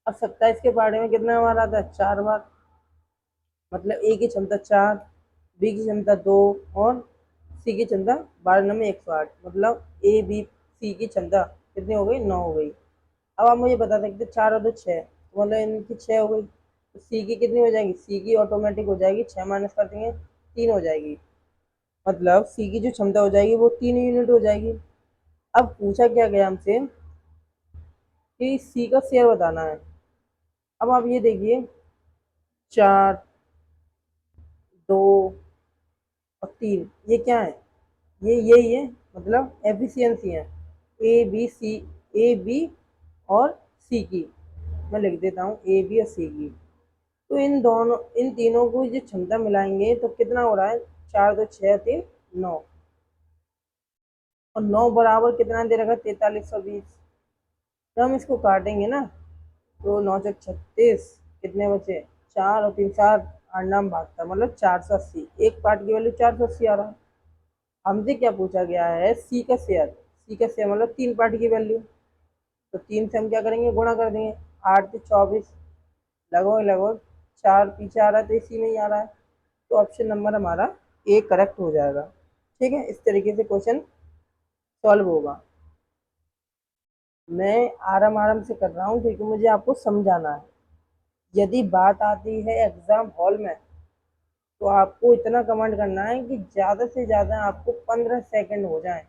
अब 27 के पहाड़े में कितना बार आता है? 4 बार, मतलब ए की क्षमता 4, बी की क्षमता 2 और सी की क्षमता 12 में 108, मतलब ए बी सी की क्षमता कितनी हो गई? 9 हो गई। अब आप मुझे बता सकते 4 और 2 6, तो मतलब इनकी 6 हो गई। तो सी की कितनी हो जाएगी? सी की ऑटोमेटिक हो जाएगी, 6 माइनस कर देंगे 3 हो जाएगी, मतलब सी की जो क्षमता हो जाएगी वो 3 यूनिट हो जाएगी। अब पूछा क्या गया हमसे कि सी का शेयर बताना है। अब आप ये देखिए 4, 2 और 3, ये क्या है? ये यही है, मतलब एफिशिएंसी है A B C, A B और सी की। मैं लिख देता हूँ ए बी और सी की। तो इन तीनों को जो क्षमता मिलाएंगे तो कितना हो रहा है? 4 2 6 3 9, और 9 बराबर कितना दे रखा है? 4320। तो हम इसको काटेंगे ना, तो 9 चौक 36, कितने बचे? 4 और 3 7, 8 नाम 72, मतलब 480। एक पार्ट की वैल्यू 480 आ रहा है। हमसे क्या पूछा गया है? सी का शेयर। सी का शेयर मतलब 3 पार्ट की वैल्यू, तो 3 से हम क्या करेंगे? गुणा कर देंगे। 8 से 24, लगभग लगभग 4 पीछे आ रहा है तो इसी में ही आ रहा है, तो ऑप्शन नंबर हमारा ए करेक्ट हो जाएगा। ठीक है, इस तरीके से क्वेश्चन सॉल्व होगा। मैं आराम आराम से कर रहा हूँ क्योंकि मुझे आपको समझाना है। यदि बात आती है एग्जाम हॉल में, तो आपको इतना कमेंट करना है कि ज़्यादा से ज़्यादा आपको 15 सेकंड हो जाए,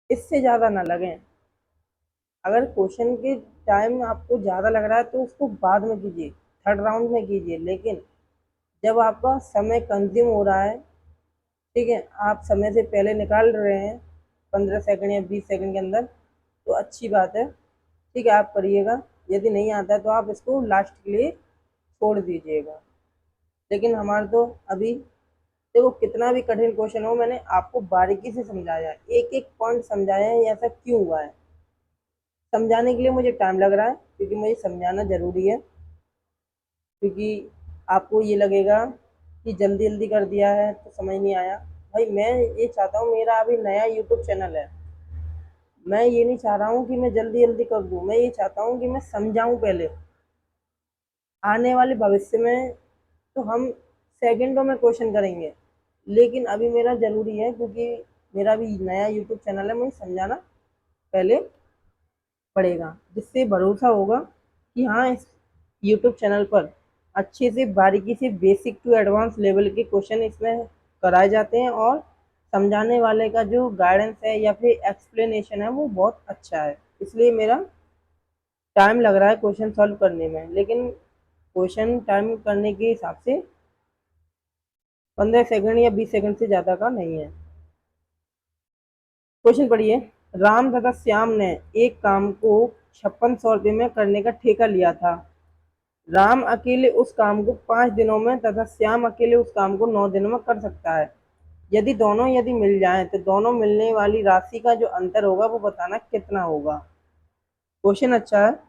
इससे ज़्यादा ना लगे। अगर क्वेश्चन के टाइम आपको ज़्यादा लग रहा है तो उसको बाद में कीजिए, थर्ड राउंड में कीजिए, लेकिन जब आपका समय कंज्यूम हो रहा है, ठीक है, आप समय से पहले निकाल रहे हैं 15 सेकंड या 20 सेकंड के अंदर, तो अच्छी बात है, ठीक है, आप करिएगा। यदि नहीं आता है तो आप इसको लास्ट के लिए छोड़ दीजिएगा। लेकिन हमारा तो अभी देखो, कितना भी कठिन क्वेश्चन हो मैंने आपको बारीकी से समझाया है, एक एक पॉइंट समझाया है, ऐसा क्यों हुआ है। समझाने के लिए मुझे टाइम लग रहा है क्योंकि मुझे समझाना ज़रूरी है, क्योंकि आपको ये लगेगा कि जल्दी जल्दी कर दिया है तो समझ नहीं आया। भाई मैं ये चाहता हूँ, मेरा अभी नया यूट्यूब चैनल है, मैं ये नहीं चाह रहा हूँ कि मैं जल्दी जल्दी कर दूँ, मैं ये चाहता हूँ कि मैं समझाऊँ पहले। आने वाले भविष्य में तो हम सेकंडों में क्वेश्चन करेंगे, लेकिन अभी मेरा ज़रूरी है क्योंकि मेरा भी नया यूट्यूब चैनल है, मुझे समझाना पहले पड़ेगा, जिससे भरोसा होगा कि हाँ, इस यूट्यूब चैनल पर अच्छे से बारीकी से बेसिक टू एडवांस लेवल के क्वेश्चन इसमें कराए जाते हैं, और समझाने वाले का जो गाइडेंस है या फिर एक्सप्लेनेशन है वो बहुत अच्छा है। इसलिए मेरा टाइम लग रहा है क्वेश्चन सॉल्व करने में, लेकिन क्वेश्चन टाइम करने के हिसाब से 15 सेकंड या 20 सेकंड से ज़्यादा का नहीं है। क्वेश्चन पढ़िए। राम तथा श्याम ने एक काम को 5600 रुपये में करने का ठेका लिया था। राम अकेले उस काम को 5 दिनों में तथा श्याम अकेले उस काम को 9 दिनों में कर सकता है। यदि मिल जाए तो दोनों मिलने वाली राशि का जो अंतर होगा वो बताना कितना होगा। क्वेश्चन अच्छा है।